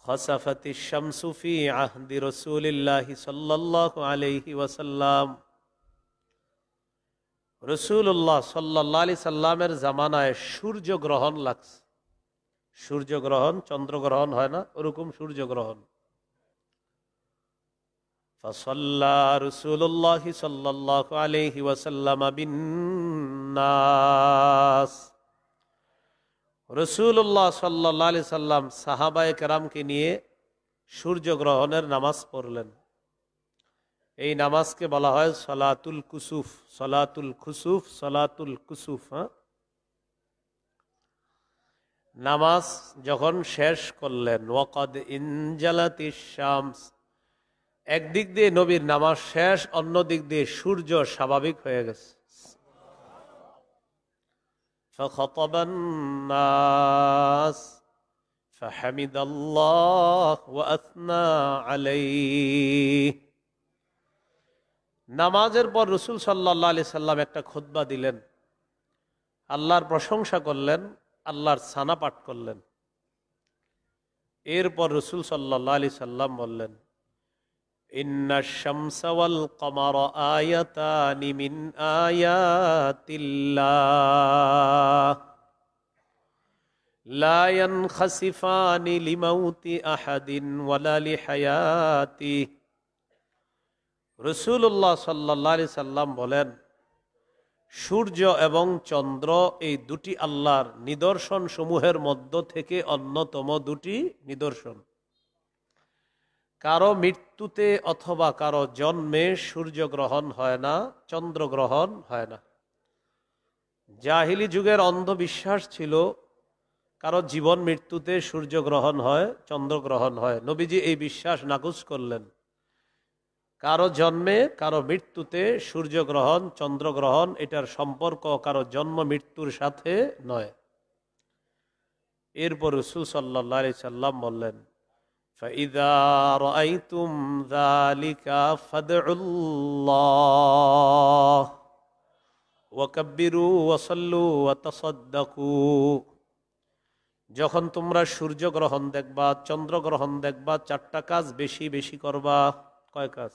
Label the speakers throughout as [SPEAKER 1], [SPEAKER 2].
[SPEAKER 1] খসাফাতিশ শামসু ফি আহদি রাসূলিল্লাহি সাল্লাল্লাহু আলাইহি ওয়াসাল্লাম। রাসূলুল্লাহ সাল্লাল্লাহু আলাইহি সাল্লামের জামানায় সূর্যগ্রহণ লাগছে। সূর্যগ্রহণ, চন্দ্রগ্রহণ হয় না, ওরকম সূর্যগ্রহণ। ফাসাল্লা রাসূলুল্লাহি সাল্লাল্লাহু আলাইহি ওয়াসাল্লাম বিন-নাস। রাসূলুল্লাহ সাল্লাল্লাহু আলাইহি সাল্লাম সাহাবায়ে কেরামকে নিয়ে সূর্যগ্রহণের নামাজ পড়লেন। এই নামাজকে বলা হয় সলাতুল কুসুফ, সলাতুল খুসুফ, সলাতুল কুসুফ। নামাজ যখন শেষ করলেন, ওয়াকাদ ইনজালাতিশ শামস, একদিক দিয়ে নবীর নামাজ শেষ, অন্য দিক দিয়ে সূর্য স্বাভাবিক হয়ে গেছে। ফাখাতাবান নাস ফাহামিদাল্লাহ ওয়া আথনা আলাইহি। নামাজের পর রাসূল সাল্লাল্লাহু আলাইহি সাল্লাম একটা খুতবা দিলেন, আল্লাহর প্রশংসা করলেন, আল্লাহর সানা পাঠ করলেন। এরপর রাসূল সাল্লাল্লাহু আলাইহি সাল্লাম বললেন, ইন্নাশ শামসা ওয়াল কমারা আয়াতানি মিন আয়াতিল্লাহ লা ইয়ানখাসিফানি লিমাউতি আহাদিন ওয়ালা লিহায়াতি। রাসূলুল্লাহ সাল্লাল্লাহু আলাইহি সাল্লাম বলেন, সূর্য এবং চন্দ্র এই দুটি আল্লাহর নিদর্শন সমূহের মধ্য থেকে অন্যতম দুটি নিদর্শন। কারো মৃত্যুতে অথবা কারো জন্মে সূর্যগ্রহণ হয় না, চন্দ্রগ্রহণ হয় না। জাহিলি যুগের অন্ধবিশ্বাস ছিল কারো জীবন মৃত্যুতে সূর্যগ্রহণ হয়, চন্দ্রগ্রহণ হয়। নবীজি এই বিশ্বাস নাকচ করলেন। কারো জন্মে কারো মৃত্যুতে সূর্যগ্রহণ, চন্দ্রগ্রহণ এটার সম্পর্ক কারো জন্ম মৃত্যুর সাথে নয়। এরপর রাসূল সাল্লাল্লাহু আলাইহি সাল্লাম বললেন, ফাইযা রাআইতুম যালিকা ফাদউল্লাহ ওয়া কাব্বিরু ওয়া সাল্লু ওয়া তাসাদ্দাকু। যখন তোমরা সূর্যগ্রহণ দেখবা, চন্দ্রগ্রহণ দেখবা, চারটা কাজ বেশি বেশি করবা। কয় কাজ?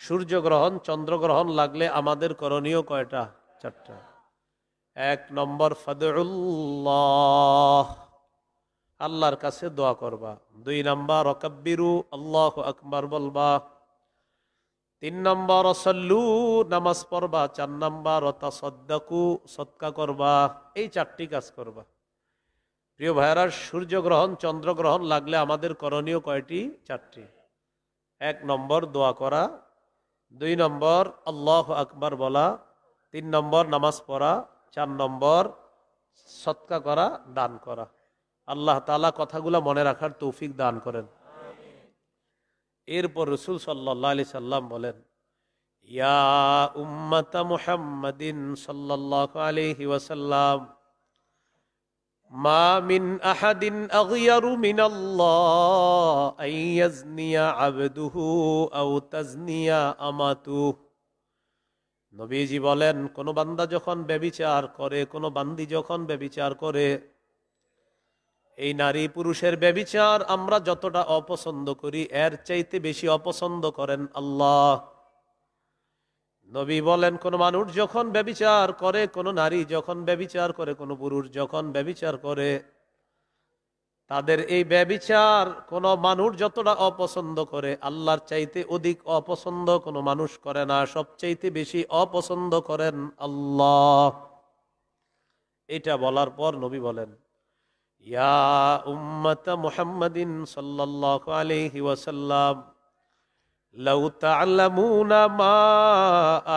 [SPEAKER 1] সূর্যগ্রহণ, চন্দ্রগ্রহণ লাগলে আমাদের করণীয় কয়টা? চারটা। 1 নম্বর ফাদউল্লাহ, আল্লাহর কাছে দোয়া করবা। 2 নম্বর ওয়াকাব্বিরু, আল্লাহু আকবার বলবা। 3 নম্বর সাল্লু, নামাজ পড়বা। 4 নম্বর তাসাদ্দাকু, সদকা করবা। এই চারটি কাজ করবা। প্রিয় ভাইরা, সূর্যগ্রহণ, চন্দ্রগ্রহণ লাগলে আমাদের করণীয় কয়টি? চারটি। 1 নম্বর দোয়া করা, 2 নম্বর আল্লাহু আকবার বলা, 3 নম্বর নামাজ পড়া, 4 নম্বর সদকা করা, দান করা। আল্লাহ তাআলা কথাগুলো মনে রাখার তৌফিক দান করেন। এরপর রাসূল সাল্লাল্লাহু আলাইহি সাল্লাম বলেন, ইয়া উম্মাতা মুহাম্মাদিন সাল্লাল্লাহু আলাইহি ওয়াসাল্লাম, মা মিন আহাদিন আগয়ারু মিনাল্লাহ আন ইয়াজনিয়া আবদুহু আও তাজনিয়া আমাতুহু। নবীজি বলেন, কোন বান্দা যখন ব্যভিচার করে, কোন বান্দি যখন ব্যভিচার করে, এই নারী পুরুষের ব্যভিচার আমরা যতটা অপছন্দ করি এর চাইতে বেশি অপছন্দ করেন আল্লাহ। নবী বলেন, কোন মানুষ যখন ব্যভিচার করে, কোন নারী যখন ব্যভিচার করে, কোন পুরুষ যখন ব্যভিচার করে, তাদের এই ব্যভিচার কোন মানুষ যতটা অপছন্দ করে আল্লাহর চাইতে অধিক অপছন্দ কোন মানুষ করে না। সবচাইতে বেশি অপছন্দ করেন আল্লাহ। এটা বলার পর নবী বলেন, ইয়া উম্মাতা মুহাম্মাদিন সাল্লাল্লাহু আলাইহি ওয়াসাল্লাম, লাউ তা'লামুনা মা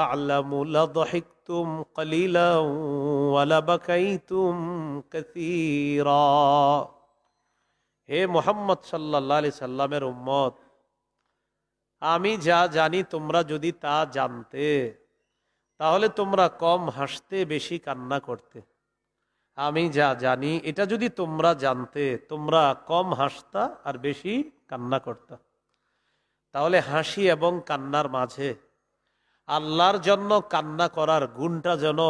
[SPEAKER 1] আ'লামু লাযহিকতুম কলিলান ওয়া লাবাকাইতুম কাসীরা। হে মুহাম্মদ সাল্লাল্লাহু আলাইহি সাল্লামের উম্মত, আমি যা জানি তোমরা যদি তা জানতে, তাহলে তোমরা কম হাসতে, বেশি কান্না করতে। আমি যা জানি এটা যদি তোমরা জানতে, তোমরা কম হাসতা আর বেশি কান্না করতা। তাহলে হাসি এবং কান্নার মাঝে আল্লাহর জন্য কান্না করার গুণটা যেন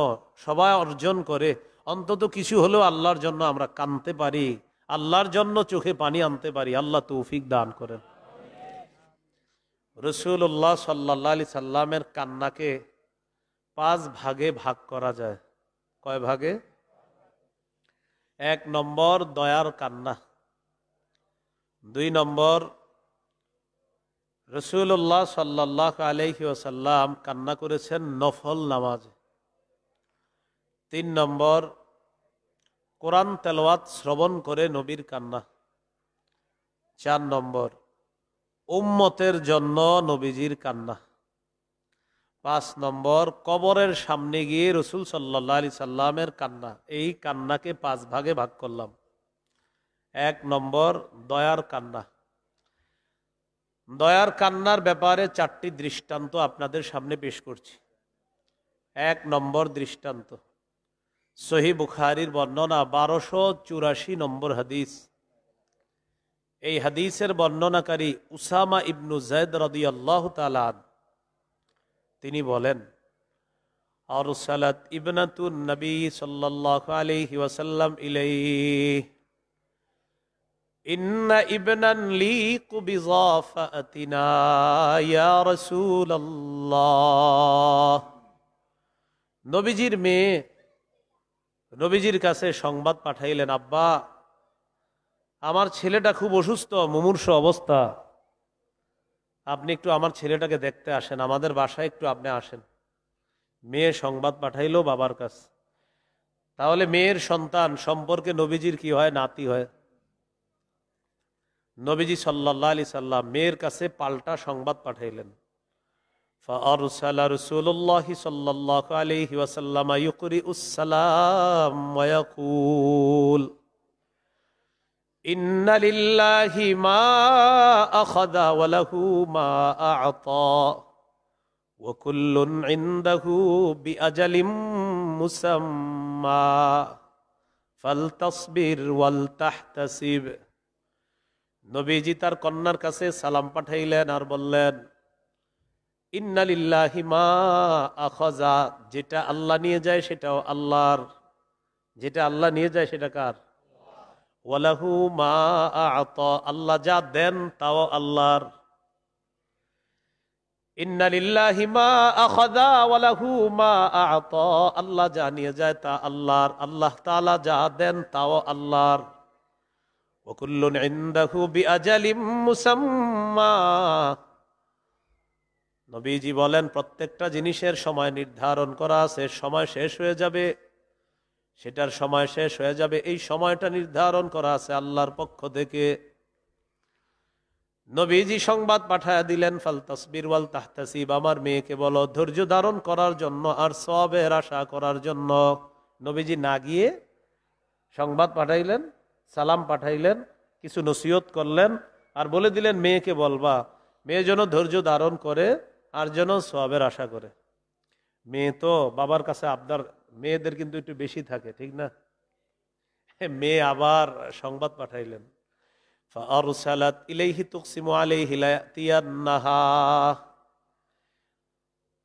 [SPEAKER 1] সবাই অর্জন করে। অন্তত কিছু হলেও আল্লাহর জন্য আমরা কাঁদতে পারি, আল্লাহর জন্য চোখে পানি আনতে পারি। আল্লাহ তৌফিক দান করেন। রাসূলুল্লাহ সাল্লাল্লাহু আলাইহি সাল্লামের কান্নাকে 5 ভাগে ভাগ করা যায়। কয় ভাগে? 1 নম্বর দয়ার কান্না, 2 নম্বর রাসূলুল্লাহ সাল্লাল্লাহু আলাইহি ওয়াসাল্লাম কান্না করেছেন নফল নামাজে, 3 নম্বর কোরআন তেলাওয়াত শ্রবণ করে নবীর কান্না, 4 নম্বর উম্মতের জন্য নবীজির কান্না, 5 নম্বর কবরের সামনে গিয়ে রাসূল সাল্লাল্লাহু আলাইহি সাল্লামের কান্না। এই কান্নাকে 5 ভাগে ভাগ করলাম। 1 নম্বর দয়ার কান্না। দয়ার কান্নার ব্যাপারে 4টি দৃষ্টান্ত আপনাদের সামনে পেশ করছি। 1 নম্বর দৃষ্টান্ত সহিহ বুখারীর বর্ণনা 1284 নম্বর হাদিস। এই হাদিসের বর্ণনাকারী উসামা ইবনু যায়েদ রাদিয়াল্লাহু তাআলা তিনি বলেন, আরসালাত ইবনাতুন নবী সাল্লাল্লাহু আলাইহি ওয়াসাল্লাম ইলাইহি ইন্না ইবনান লিকু বিযাফাতিনা ইয়া রাসূলুল্লাহ। নবীজির মেয়ে নবীজির কাছে সংবাদ পাঠাইলেন, আব্বা আমার ছেলেটা খুব অসুস্থ, মুমূর্ষ অবস্থা, আপনি একটু আমার ছেলেটাকে দেখতে আসেন, আমাদের বাসায় একটু আপনি আসেন। মেয়ে সংবাদ পাঠাইলো বাবার কাছে। তাহলে মেয়ের সন্তান সম্পর্কে নবীজির কি হয়? নাতি হয়। নবীজি সাল্লাল্লাহু আলাইহি সাল্লাম মেয়ের কাছে পাল্টা সংবাদ পাঠাইলেন। فأرسل رسول الله صلى الله عليه وسلم يقرئ السلام ويقول إن لله ما أخذ وله ما أعطى وكل عنده بأجل مسمى فلتصبر ولتحتسب। নবীজি তার কন্যার কাছে সালাম পাঠাইলেন আর বললেন, ইন্না লিল্লাহি মা আখাযা, যেটা আল্লাহ নিয়ে যায় সেটাও আল্লাহর, যেটা আল্লাহ নিয়ে যায় সেটা কার? ওয়ালাহু মা আ'তা, আল্লাহ যা দেন তাও আল্লাহর। ইন্না লিল্লাহি মা আখাযা ওয়ালাহু মা আ'তা, আল্লাহ যা নিয়ে যায় তা আল্লাহর, আল্লাহ তাআলা যা দেন তাও আল্লাহর। ওয়া কুল্লুন ইনদাহু বিআজালিম মুসাম্মা, নবীজি বলেন প্রত্যেকটা জিনিসের সময় নির্ধারণ করা আছে, সময় শেষ হয়ে যাবে, সেটার সময় শেষ হয়ে যাবে, এই সময়টা নির্ধারণ করা আছে আল্লাহর পক্ষ থেকে। নবীজি সংবাদ পাঠায়া দিলেন, ফাল তাসবির ওয়াল তাহতাসিব, আমার মেয়েকে বলো ধৈর্য ধারণ করার জন্য আর সওয়াবের আশা করার জন্য। নবীজি না গিয়ে সংবাদ পাঠাইলেন, সালাম পাঠাইলেন, কিছু নসিহত করলেন আর বলে দিলেন মেয়েকে বলবা, মেয়ে যেন ধৈর্য ধারণ করে আর যেন সওয়াবের আশা করে। মেয়ে তো বাবার কাছে আবদার, মেয়েদের কিন্তু একটু বেশি থাকে, ঠিক না? মেয়ে আবার সংবাদ পাঠাইলেন, ফাআরসালাত ইলাইহি তুকসিমু আলাইহি লা ইয়াতিয়ান্নাহা,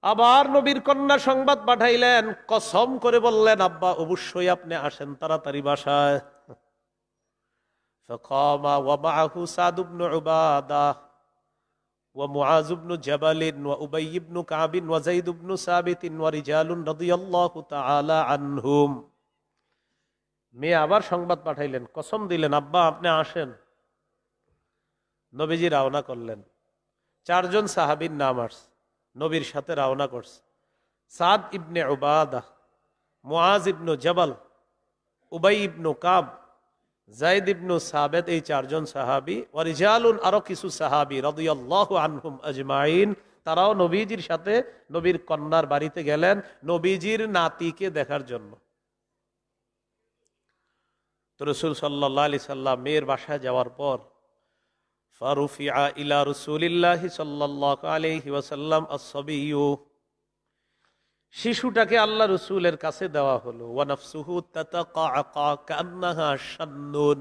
[SPEAKER 1] আবার নবীর কন্যা সংবাদ পাঠাইলেন, কসম করে বললেন, আব্বা অবশ্যই আপনি আসেন তাড়াতাড়ি বাসায়। ফাকামা ওয়া মাআহু সাদ ইবনে উবাদা ওয়া মুআজ ইবনে জাবাল ওয়া উবাই ইবনে কাব ওয়া যায়েদ ইবনে সাবিত ওয়া রিজালুন রাদিয়াল্লাহু তাআলা আনহুম। মেয়ে আবার সংবাদ পাঠাইলেন, কসম দিলেন, আব্বা আপনি আসেন। নবীজি রওনা করলেন। 4 জন সাহাবীর নাম আসছে, নবীর সাথে রওনা করছে। সাদ ইবনে উবাদা, মুআজ ইবনে জাবাল, উবাই ইবনে কাব, যায়েদ ইবনে সাবিত, এই 4 জন সাহাবী, ওয়া রিজালুন, আরো কিছু সাহাবী রাদিয়াল্লাহু আনহুম আজমাইন, তারাও নবীজির সাথে নবীর কন্যার বাড়িতে গেলেন নবীজির নাতিকে দেখার জন্য। তো রাসূল সাল্লাল্লাহু আলাইহি সাল্লাম মেয়ের বাসায় যাওয়ার পর ফারুফিআ ইলা রাসূলিল্লাহি সাল্লাল্লাহু আলাইহি ওয়াসাল্লাম আস-সাবিয়্যু, শিশুটাকে আল্লাহ রসুলের কাছে দেওয়া হলো। ওয়া নাফসুহু তাতাকাআকা কান্নাহা শান্নুন,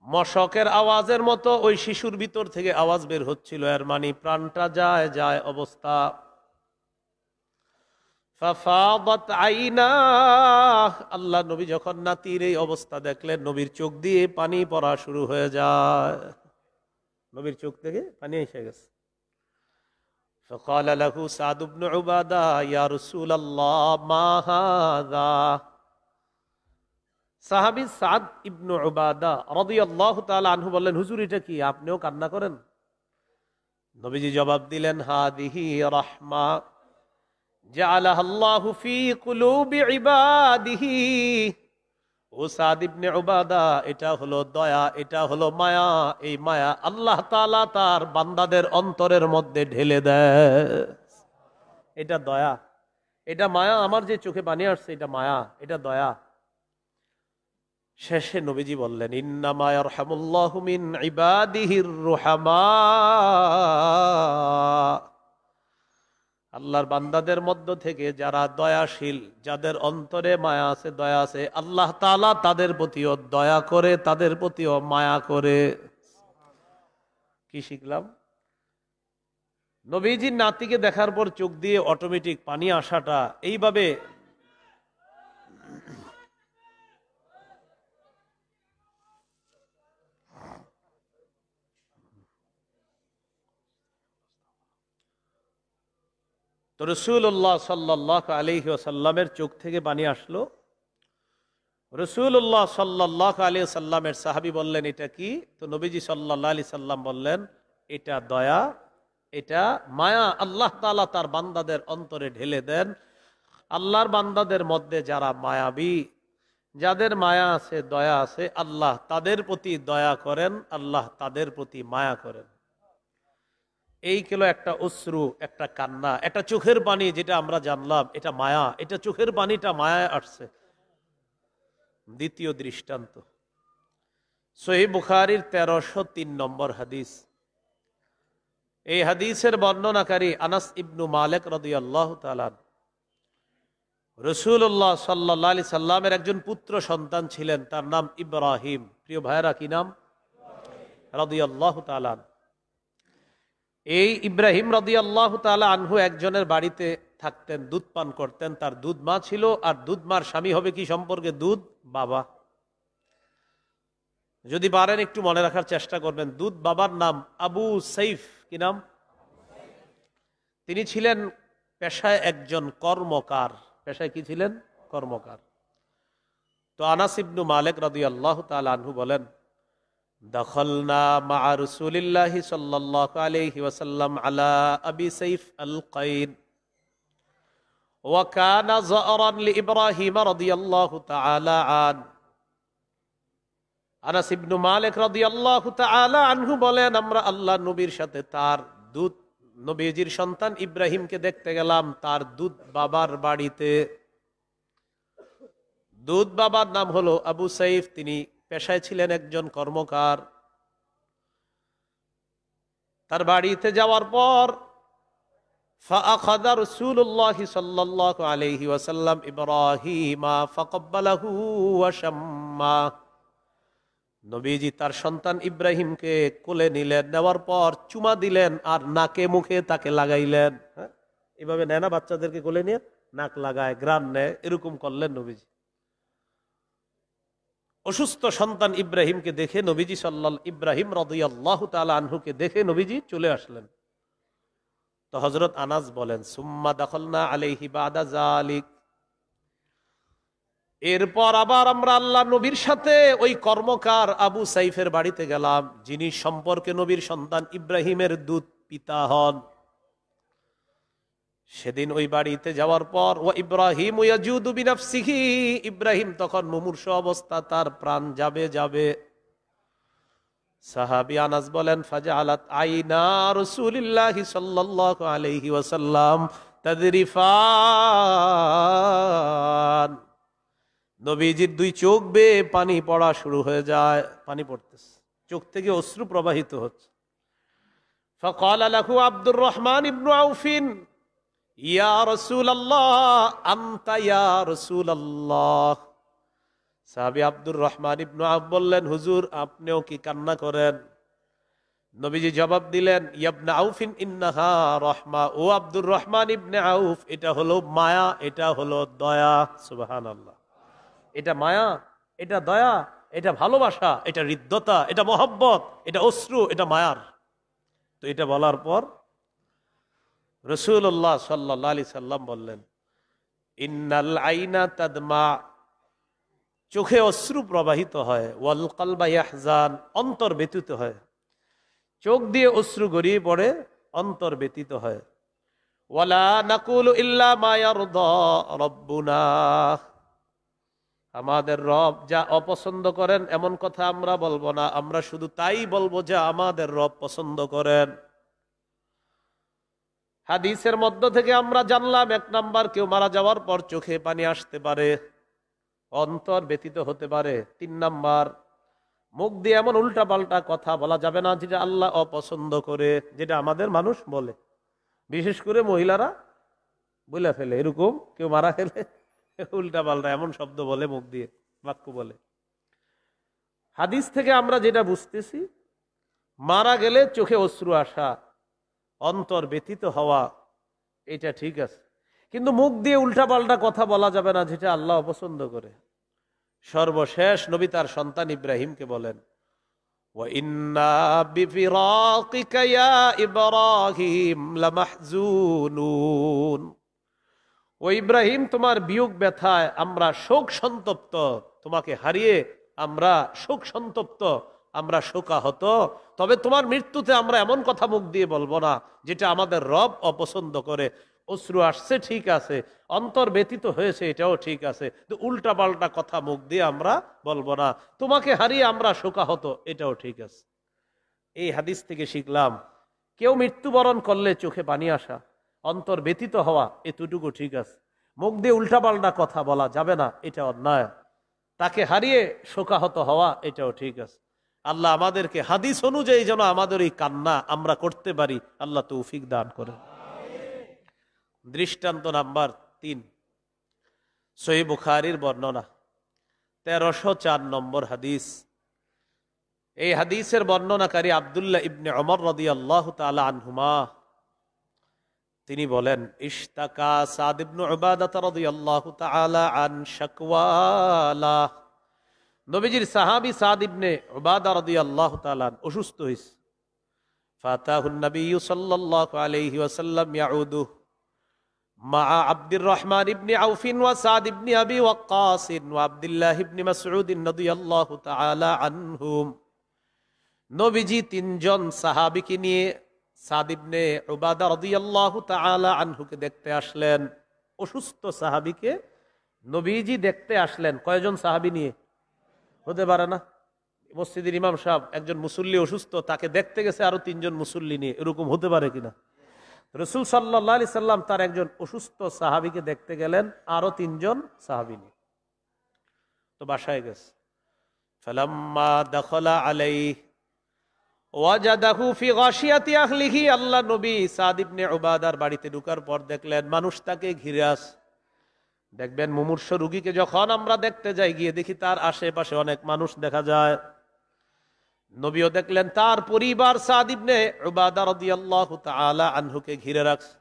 [SPEAKER 1] মশকের আওয়াজের মতো ওই শিশুর ভিতর থেকে আওয়াজ বের হচ্ছিল, এর মানে প্রাণটা যায় যায় অবস্থা। ফাফাদাত আইনাহ, আল্লাহ নবী যখন নাতির এই অবস্থা দেখলেন, নবীর চোখ দিয়ে পানি পড়া শুরু হয়ে যায়, নবীর চোখ থেকে পানি এসে গেছে। فقال له سعد بن عبادة يا رسول الله ما هذا। সাহাবী সাদ ইবনু উবাদা রাদিয়াল্লাহু তাআলা আনহু বললেন, হুজুর এটা কি, আপনিও কান্না করেন? নবীজি জবাব দিলেন, হাদিহি রাহমা জাআলাহা আল্লাহু ফি কুলুবি ইবাদিহি। ও সাদ ইবনে উবাদা, এটা হলো দয়া, এটা হলো মায়া। এই মায়া আল্লাহ তাআলা তার বান্দাদের অন্তরের মধ্যে ঢেলে দেয়। এটা দয়া, এটা মায়া। আমার যে চোখে পানি আসছে এটা মায়া, এটা দয়া। শেষে নবীজি বললেন, ইন্নামা ইয়ারহামুল্লাহু মিন ইবাদিহির রুহামা। আল্লাহর বান্দাদের মধ্য থেকে যারা দয়াশীল, যাদের অন্তরে মায়া আছে, দয়া আছে, আল্লাহ তাআলা তাদের প্রতিও দয়া করে, তাদের প্রতিও মায়া করে। কি শিখলাম? নবীজির নাতিকে দেখার পর চোখ দিয়ে অটোমেটিক পানি আসাটা এইভাবে তো রাসূলুল্লাহ সাল্লাল্লাহু আলাইহি ওয়াসাল্লামের চোখ থেকে পানি আসলো। রাসূলুল্লাহ সাল্লাল্লাহু আলাইহি ওয়াসাল্লামের সাহাবী বললেন, এটা কি? তো নবীজি সাল্লাল্লাহু আলাইহি সাল্লাম বললেন, এটা দয়া, এটা মায়া। আল্লাহ তাআলা তার বান্দাদের অন্তরে ঢেলে দেন। আল্লাহর বান্দাদের মধ্যে যারা মায়াবী, যাদের মায়া আছে, দয়া আছে, আল্লাহ তাদের প্রতি দয়া করেন, আল্লাহ তাদের প্রতি মায়া করেন। এই কিলো একটা অশ্রু, একটা কান্না, একটা চোখের পানি, যেটা আমরা জানলাম এটা মায়া, এটা চোখের পানিটা মায়ায় আসছে। দ্বিতীয় দৃষ্টান্ত সহিহ বুখারীর 1303 নম্বর হাদিস। এই হাদিসের বর্ণনাকারী আনাস ইবনু মালিক রাদিয়াল্লাহু তাআলা। রাসূলুল্লাহ সাল্লাল্লাহু আলাইহি সাল্লামের একজন পুত্র সন্তান ছিলেন, তার নাম ইব্রাহিম। প্রিয় ভাইরা, কি নাম? রাদিয়াল্লাহু তাআলা। এই ইব্রাহিম রাদিয়াল্লাহু তাআলা আনহু একজনের বাড়িতে থাকতেন, দুধ পান করতেন। তার দুধ মা ছিল, আর দুধ মার স্বামী হবে কি সম্পর্কে? দুধ বাবা। যদি পারেন একটু মনে রাখার চেষ্টা করবেন, দুধ বাবার নাম আবু সাইফ। কি নাম? তিনি ছিলেন পেশায় একজন কর্মকার। পেশায় কি ছিলেন? কর্মকার। তো আনাস ইবনু মালিক রাদিয়াল্লাহু তাআলা আনহু বলেন, দখলনা মা রাসূলিল্লাহি সাল্লাল্লাহু আলাইহি ওয়াসাল্লাম আলা আবি সাইফ আল কাইন ওয়া কানা যারান লিইব্রাহিম রাদিয়াল্লাহু তাআলা আন। আনাস ইবনু মালিক রাদিয়াল্লাহু তাআলা আনহু বলেন, আমরা আল্লাহ নবীর সাথে তার দুধ নবীজির সন্তান ইব্রাহিমকে দেখতে গেলাম তার দুধ বাবার বাড়িতে। দুধ বাবার নাম হলো আবু সাইফ। তিনি পেশায় ছিলেন একজন কর্মকার। তার বাড়িতে যাওয়ার পর فأخذ رسول الله صلى الله عليه وسلم إبراهيم فقبله وشمّا। নবীজি তার সন্তান ইব্রাহিমকে কোলে নিলেন, নেওয়ার পর চুমা দিলেন আর নাকে মুখে তাকে লাগাইলেন। হ্যাঁ, এভাবে নেয় না বাচ্চাদেরকে কোলে নিয়ে নাক লাগায়, গ্রান নেয়, এরকম করলেন নবীজি। অসুস্থ সন্তান ইব্রাহিমকে দেখে নবীজি ইব্রাহিম রাদিয়াল্লাহু তাআলা আনহুকে দেখে নবীজি চলে আসলেন। তো হযরত আনাস বলেন, সুম্মা দাখালনা আলাইহি বাদা যালিক। এরপর আবার আমরা আল্লাহ নবীর সাথে ওই কর্মকার আবু সাইফের বাড়িতে গেলাম, যিনি সম্পর্কে নবীর সন্তান ইব্রাহিমের দুধ পিতা হন। সেদিন ওই বাড়িতে যাওয়ার পর ওয়া ইব্রাহিম ইয়াজুদু বিনাফসিহি, ইব্রাহিম তখন মুমূর্ষু অবস্থা, তার প্রাণ যাবে যাবে। সাহাবী আনাস বলেন, ফাজআলাত আইনা রাসূলিল্লাহি সাল্লাল্লাহু আলাইহি ওয়াসাল্লাম তাদরিফান। নবীজির দুই চোখ বেয়ে পানি পড়া শুরু হয়ে যায়, পানি পড়তেছে, চোখ থেকে অশ্রু প্রবাহিত হচ্ছে। ফাকালা লাহু আব্দুর রহমান ইবনু আউফিন, ইয়া রাসূলুল্লাহ আনতা ইয়া রাসূলুল্লাহ। সাহাবী আব্দুর রহমান ইবনু আউফ বললেন, হুজুর আপনিও কি কান্না করেন? নবীজি জবাব দিলেন, ইবনে আউফিন ইন্নাহা রাহমা, ও আব্দুর রহমান ইবনে আউফ, এটা হলো মায়া, এটা হলো দয়া। সুবহানাল্লাহ। এটা মায়া, এটা দয়া, এটা ভালোবাসা, এটা হৃদ্যতা, এটা মহব্বত, এটা অশ্রু, এটা মায়ার। তো এটা বলার পর রাসূলুল্লাহ সাল্লাল্লাহু আলাইহি সাল্লাম বললেন, ইন্নাল আইনা তাদমা, চোখে অশ্রু প্রবাহিত হয়, ওয়াল কলবা ইয়াহজান, অন্তর ব্যথিত হয়। চোখ দিয়ে অশ্রু গড়িয়ে পড়ে, অন্তর ব্যথিত হয়। ওয়ালা নাকুলু ইল্লা মা ইয়ারদা রাব্বুনা, আমাদের রব যা অপছন্দ করেন এমন কথা আমরা বলবো না, আমরা শুধু তাই বলবো যা আমাদের রব পছন্দ করেন। হাদিসের মধ্য থেকে আমরা জানলাম, 1 নাম্বার, কেউ মারা যাওয়ার পর চোখে পানি আসতে পারে, অন্তর ব্যথিত হতে পারে। 3 নাম্বার, মুখ দিয়ে এমন উল্টা পাল্টা কথা বলা যাবে না যেটা আল্লাহ অপছন্দ করে, যেটা আমাদের মানুষ বলে, বিশেষ করে মহিলারা বলে ফেলে। এরকম কেউ মারা গেলে উল্টা পাল্টা এমন শব্দ বলে, মুখ দিয়ে বাক্য বলে। হাদিস থেকে আমরা যেটা বুঝতেছি, মারা গেলে চোখে অশ্রু আসা, অন্তর ব্যথিত হওয়া, এটা ঠিক আছে, কিন্তু মুখ দিয়ে উল্টা পাল্টা কথা বলা যাবে না যেটা আল্লাহ অপছন্দ করে। সর্বশেষ নবী তার সন্তান ইব্রাহিমকে বলেন, ওয়া ইন্না বিফিরাকিকা ইয়া ইব্রাহিম লামাহজুনুন, ও ইব্রাহিম, তোমার বিয়োগ ব্যথায় আমরা শোক সন্তপ্ত, তোমাকে হারিয়ে আমরা শোক সন্তপ্ত, আমরা শোকাহত। তবে তোমার মৃত্যুতে আমরা এমন কথা মুখ দিয়ে বলবো না যেটা আমাদের রব অপছন্দ করে। অশ্রু আসছে ঠিক আছে, অন্তর ব্যথিত হয়েছে এটাও ঠিক আছে, তো উল্টা পাল্টা কথা মুখ দিয়ে আমরা বলবো না। তোমাকে হারিয়ে আমরা শোকাহত, এটাও ঠিক আছে। এই হাদিস থেকে শিখলাম, কেউ মৃত্যুবরণ করলে চোখে পানি আসা, অন্তর ব্যথিত হওয়া, এতটুকু ঠিক আছে। মুখ দিয়ে উল্টা পাল্টা কথা বলা যাবে না, এটা অন্যায়। তাকে হারিয়ে শোকাহত হওয়া, এটাও ঠিক আছে। আল্লাহ আমাদেরকে হাদিস অনুযায়ী যেন আমাদের এই কান্না আমরা করতে পারি, আল্লাহ তৌফিক দান করেন। দৃষ্টান্ত নাম্বার 3, সহিহ বুখারীর বর্ণনা, 1304 নম্বর হাদিস। এই হাদিসের বর্ণনাকারী আব্দুল্লাহ ইবনে ওমর রাদিয়াল্লাহু তাআলা আনহুমা, তিনি বলেন, ইশতাকা সাদ ইবনে উবাদাহ রাদিয়াল্লাহু তাআলা আন শাকওয়ালা, নবীজির সাহাবী সাদ ইবনে উবাদাহ রাদিয়াল্লাহু তাআলা অসুস্থ হয়েছে। ফাতাহুন নবী সাল্লাল্লাহু আলাইহি ওয়াসাল্লাম ইয়াউদু মা আব্দুর রহমান ইবনে আউফ ওয়া সাদ ইবনে আবি ওয়াক্কাস ওয়া আব্দুল্লাহ ইবনে মাসউদ রাদিয়াল্লাহু তাআলা আনহুম, নবীজি 3 জন সাহাবীকে নিয়ে সাদ ইবনে উবাদাহ রাদিয়াল্লাহু তাআলা আনহুকে দেখতে আসলেন। অসুস্থ সাহাবীকে নবীজি দেখতে আসলেন। কয়জন সাহাবী নিয়ে? হতে পারে না মসজিদের ইমাম সাহেব একজন মুসল্লি অসুস্থ, তাকে দেখতে গেছে আরো 3 জন মুসল্লি নিয়ে, এরকম হতে পারে কিনা? রাসূল সাল্লাল্লাহু আলাইহি সাল্লাম তার একজন অসুস্থ সাহাবীকে দেখতে গেলেন আরো 3 জন সাহাবী নিয়ে। তো বাসায় গেছে। ফালাম্মা দাখালা আলাইহি ওয়াজাদাহু ফি গাশিয়াতি আহলিহি, আল্লাহ নবী সাদ ইবনে উবাদার বাড়িতে ঢোকার পর দেখলেন মানুষ তাকে ঘিরে আছে। দেখবেন মুমূর্ষ রোগীকে যখন আমরা দেখতে যাই, গিয়ে দেখি তার আশেপাশে অনেক মানুষ দেখা যায়। নবীও দেখলেন তার পরিবার সাদ ইবনে উবাদাহ রাদিয়াল্লাহু তাআলা আনহুকে ঘিরে রাখছে।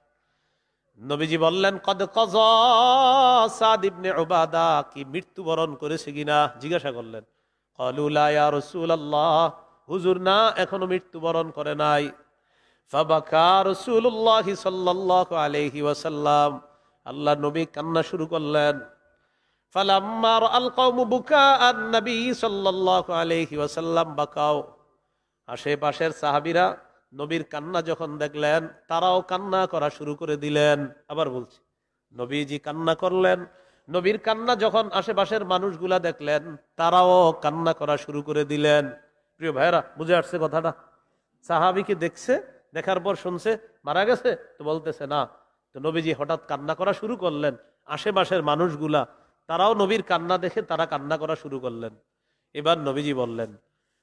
[SPEAKER 1] নবীজি বললেন, কদ কাযা সাদ ইবনে উবাদাহ, কি মৃত্যুবরণ করেছে কিনা জিজ্ঞাসা করলেন। ক্বালু লা ইয়া রাসূলুল্লাহ, হুজুর না, এখনো মৃত্যুবরণ করে নাই। ফাবাকা রাসূলুল্লাহ সাল্লাল্লাহু আলাইহি ওয়াসাল্লাম, আল্লাহ নবী কান্না শুরু করলেন। ফালাম্মা রাআল কওমু বুকাআন নবী সাল্লাল্লাহু আলাইহি ওয়াসাল্লাম বাকাও, আশেপাশের সাহাবীরা নবীর কান্না যখন দেখলেন তারাও কান্না করা শুরু করে দিলেন। আবার বলছি, নবীজি কান্না করলেন, নবীর কান্না যখন আশেপাশের মানুষগুলা দেখলেন তারাও কান্না করা শুরু করে দিলেন। প্রিয় ভাইরা, বুঝে আসছে কথাটা? সাহাবীকে দেখছে, দেখার পর শুনছে মারা গেছে, তো বলতেছে না। তো নবীজি হঠাৎ কান্না করা শুরু করলেন, আশেপাশের মানুষগুলা তারাও নবীর কান্না দেখে তারা কান্না করা শুরু করলেন। এবার নবীজি বললেন,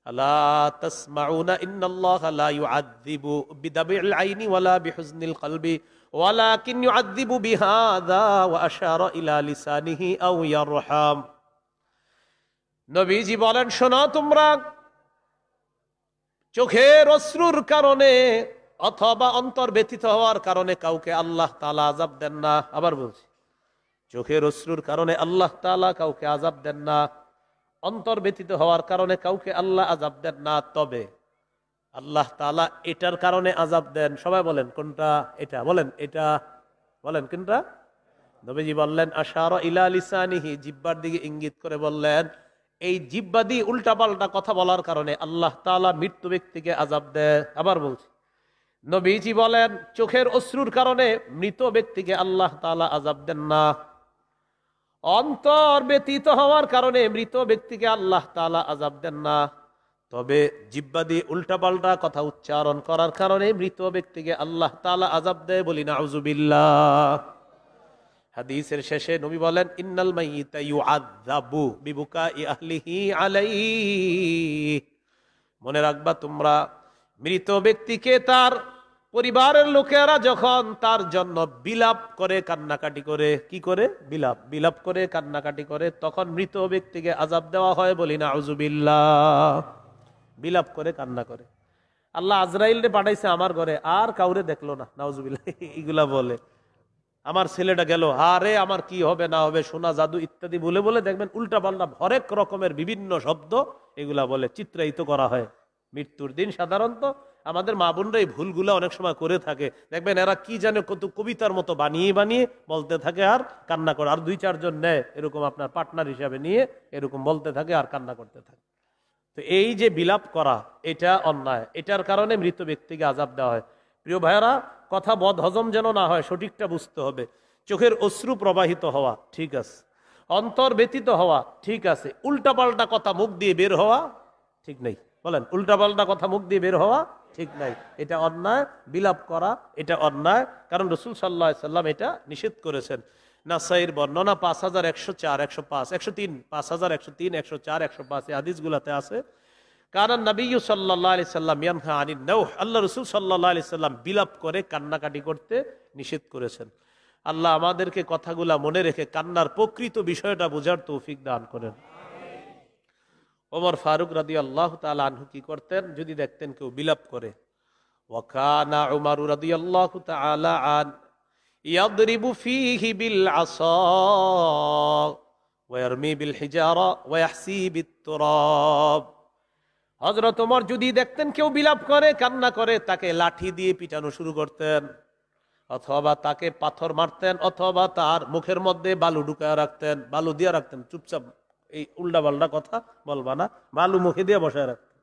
[SPEAKER 1] আলা তাসমাউনা ইন্নাল্লাহা লা ইউআযযিবু বিদাবিল আইনি ওয়ালা বিহুজনিল কলবি ওয়ালাকিন ইউআযযিবু বিহাযা ওয়া আশারা ইলা লিসানিহি আও ইয়ারহাম। নবীজি বলেন, শোনো তোমরা, চোখের অশ্রুর কারণে অথবা অন্তর ব্যথিত হওয়ার কারণে কাউকে আল্লাহ তাআলা আযাব দেন না। আবার বলছি, চোখের অশ্রুর কারণে আল্লাহ তাআলা কাউকে আযাব দেন না, অন্তর ব্যথিত হওয়ার কারণে কাউকে আল্লাহ আযাব দেন না। তবে আল্লাহ তাআলা এটার কারণে আযাব দেন। সবাই বলেন কোনটা? এটা বলেন, এটা বলেন কোনটা? নবীজি বললেন আশারা ইলা লিসানিহি, জিহ্বার দিকে ইঙ্গিত করে বললেন, এই জিহ্বা দিয়ে উল্টাপাল্টা কথা বলার কারণে আল্লাহ তাআলা মৃত্যু ব্যক্তিকে আযাব দেয়। আবার বলছি, নবীজি বলেন চোখের অশ্রুর কারণে মৃত ব্যক্তিকে আল্লাহ তাআলা আযাব দেন না, অন্তর ব্যতীত হওয়ার কারণে মৃত ব্যক্তিকে আল্লাহ তাআলা আযাব দেন না। তবে জিহ্বা দিয়ে উল্টাপাল্টা কথা উচ্চারণ করার কারণে মৃত ব্যক্তিকে আল্লাহ তাআলা আযাব দেয়। বলি নাউযুবিল্লাহ। হাদিসের শেষে নবী বলেন ইন্নাল মাইয়িতা ইউআযাবু বিবুকাই আহলিহি আলাইহি, মনে রাখবা তোমরা, মৃত ব্যক্তিকে তার পরিবারের লোকেরা যখন তার জন্য বিলাপ করে, কান্নাকাটি করে, কি করে? বিলাপ করে কান্নাকাটি করে, তখন মৃত ব্যক্তিকে আযাব দেওয়া হয়। বলি নাউযুবিল্লাহ। বিলাপ করে কান্না করে। আল্লাহ আজরাইলরে পাঠাইছে আমার ঘরে, আর কাউরে দেখলো না, নাউযুবিল্লাহ। এগুলা বলে আমার ছেলেটা গেল, আরে আমার কি হবে না হবে, সোনা জাদু ইত্যাদি বলে বলে দেখবেন উল্টা পাল্টা হরেক রকমের বিভিন্ন শব্দ এগুলা বলে চিত্রায়িত করা হয় মৃত্যুর দিন। সাধারণত আমাদের মা বোনরা এই ভুলগুলা অনেক সময় করে থাকে। দেখবেন এরা কি জানে কত কবিতার মতো বানিয়ে বানিয়ে বলতে থাকে আর কান্না করে, আর দুই চারজন নেয় এরকম আপনার পার্টনার হিসাবে নিয়ে এরকম বলতে থাকে আর কান্না করতে থাকে। তো এই যে বিলাপ করা, এটা অন্যায়, এটার কারণে মৃত ব্যক্তিকে আযাব দেওয়া হয়। প্রিয় ভাইয়েরা, কথা বদ হজম যেন না হয়, সঠিকটা বুঝতে হবে। চোখের অশ্রু প্রবাহিত হওয়া ঠিক আছে, অন্তর ব্যতীত হওয়া ঠিক আছে, উল্টাপাল্টা কথা মুখ দিয়ে বের হওয়া ঠিক নেই। বলেন, উল্টাপাল্টা কথা মুখ দিয়ে বের হওয়া ঠিক নাই, এটা অন্যায়। বিলাপ করা এটা অন্যায়, কারণ রাসূল সাল্লাল্লাহু আলাইহি সাল্লাম এটা নিষেধ করেছেন। নাসাইর বর্ণনা 5104, 105, 103, 5103, 104, 105 এই হাদিসগুলোতে আছে। কারণ নবী সাল্লাল্লাহু আলাইহি সাল্লাম ইয়ানহা আনিন নাওহ, আল্লাহ রাসূল সাল্লাল্লাহু আলাইহি সাল্লাম বিলাপ করে কান্নাকাটি করতে নিষেধ করেছেন। আল্লাহ আমাদেরকে কথাগুলা মনে রেখে কান্নার প্রকৃত বিষয়টা বোঝার তৌফিক দান করেন। ওমর ফারুক রাদিয়াল্লাহু তাআলা আনহু কি করতেন? যদি দেখতেন কেউ বিলাপ করে, ওয়া কানা উমর রাদিয়াল্লাহু তাআলা আন ইয়াদরিবু ফীহি বিল আসা ওয়া ইয়ারমি বিল হিজারা ওয়া ইয়াহসি বিত তুরাব। হযরত ওমর যদি দেখতেন কেউ বিলাপ করে, কান্না করে, তাকে লাঠি দিয়ে পিটানো শুরু করতেন, অথবা তাকে পাথর মারতেন, অথবা তার মুখের মধ্যে বালু ঢুকায় রাখতেন, বালু দিয়ে রাখতেন, চুপচাপ এই উল্টা পাল্টা কথা বলবা না, বালু মুখে দিয়ে বসায় রাখতেন।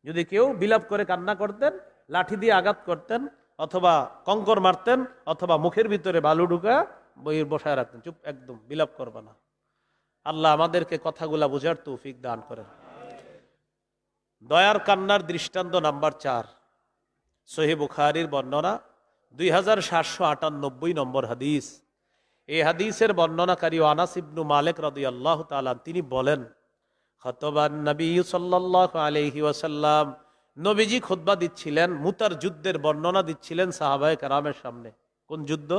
[SPEAKER 1] যদি কেউ বিলাপ করে কান্না করতেন, লাঠি দিয়ে আঘাত করতেন, অথবা কঙ্কর মারতেন, অথবা মুখের ভিতরে বালু ঢুকায় বইয়ের বসায় রাখতেন, চুপ, একদম বিলাপ করবা না। আল্লাহ আমাদেরকে কথাগুলা বোঝার তৌফিক দান করেন। দয়ার কান্নার দৃষ্টান্ত নাম্বার 4, সহিহ বুখারীর বর্ণনা 2798 নম্বর হাদিস। এই হাদিসের বর্ণনাকারী আনাস ইবনু মালিক রাদিয়াল্লাহু তাআলা তিনি বলেন, খাতাবান নবী সাল্লাল্লাহু আলাইহি ওয়াসাল্লাম, নবীজি খুতবা দিচ্ছিলেন, মুতার যুদ্ধের বর্ণনা দিচ্ছিলেন সাহাবায়ে কেরামের সামনে। কোন যুদ্ধ?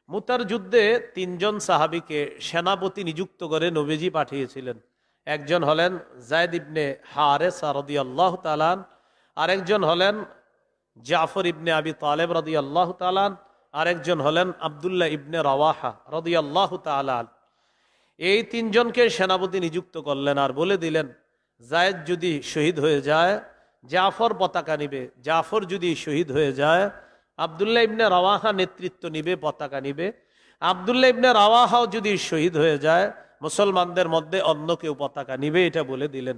[SPEAKER 1] মুতার যুদ্ধে 3 জন সাহাবীকে সেনাপতি নিযুক্ত করে নবীজি পাঠিয়েছিলেন। একজন হলেন যায়েদ ইবনে হারেসা রাদিয়াল্লাহু তাআলা, আরেকজন হলেন জাফর ইবনে আবি তালেব রাদিয়াল্লাহু তাআলা, আরেকজন হলেন আব্দুল্লাহ ইবনে রাওয়াহা রাদিয়াল্লাহু তাআলা। এই 3 জনকে সেনাপতি নিযুক্ত করলেন আর বলে দিলেন, যায়েদ যদি শহীদ হয়ে যায় জাফর পতাকা নিবে, জাফর যদি শহীদ হয়ে যায় আব্দুল্লাহ ইবনে রাওয়াহা নেতৃত্ব নিবে, পতাকা নিবে, আব্দুল্লাহ ইবনে রাওয়াহাও যদি শহীদ হয়ে যায় মুসলমানদের মধ্যে অন্য কেউ পতাকা নিবে, এটা বলে দিলেন।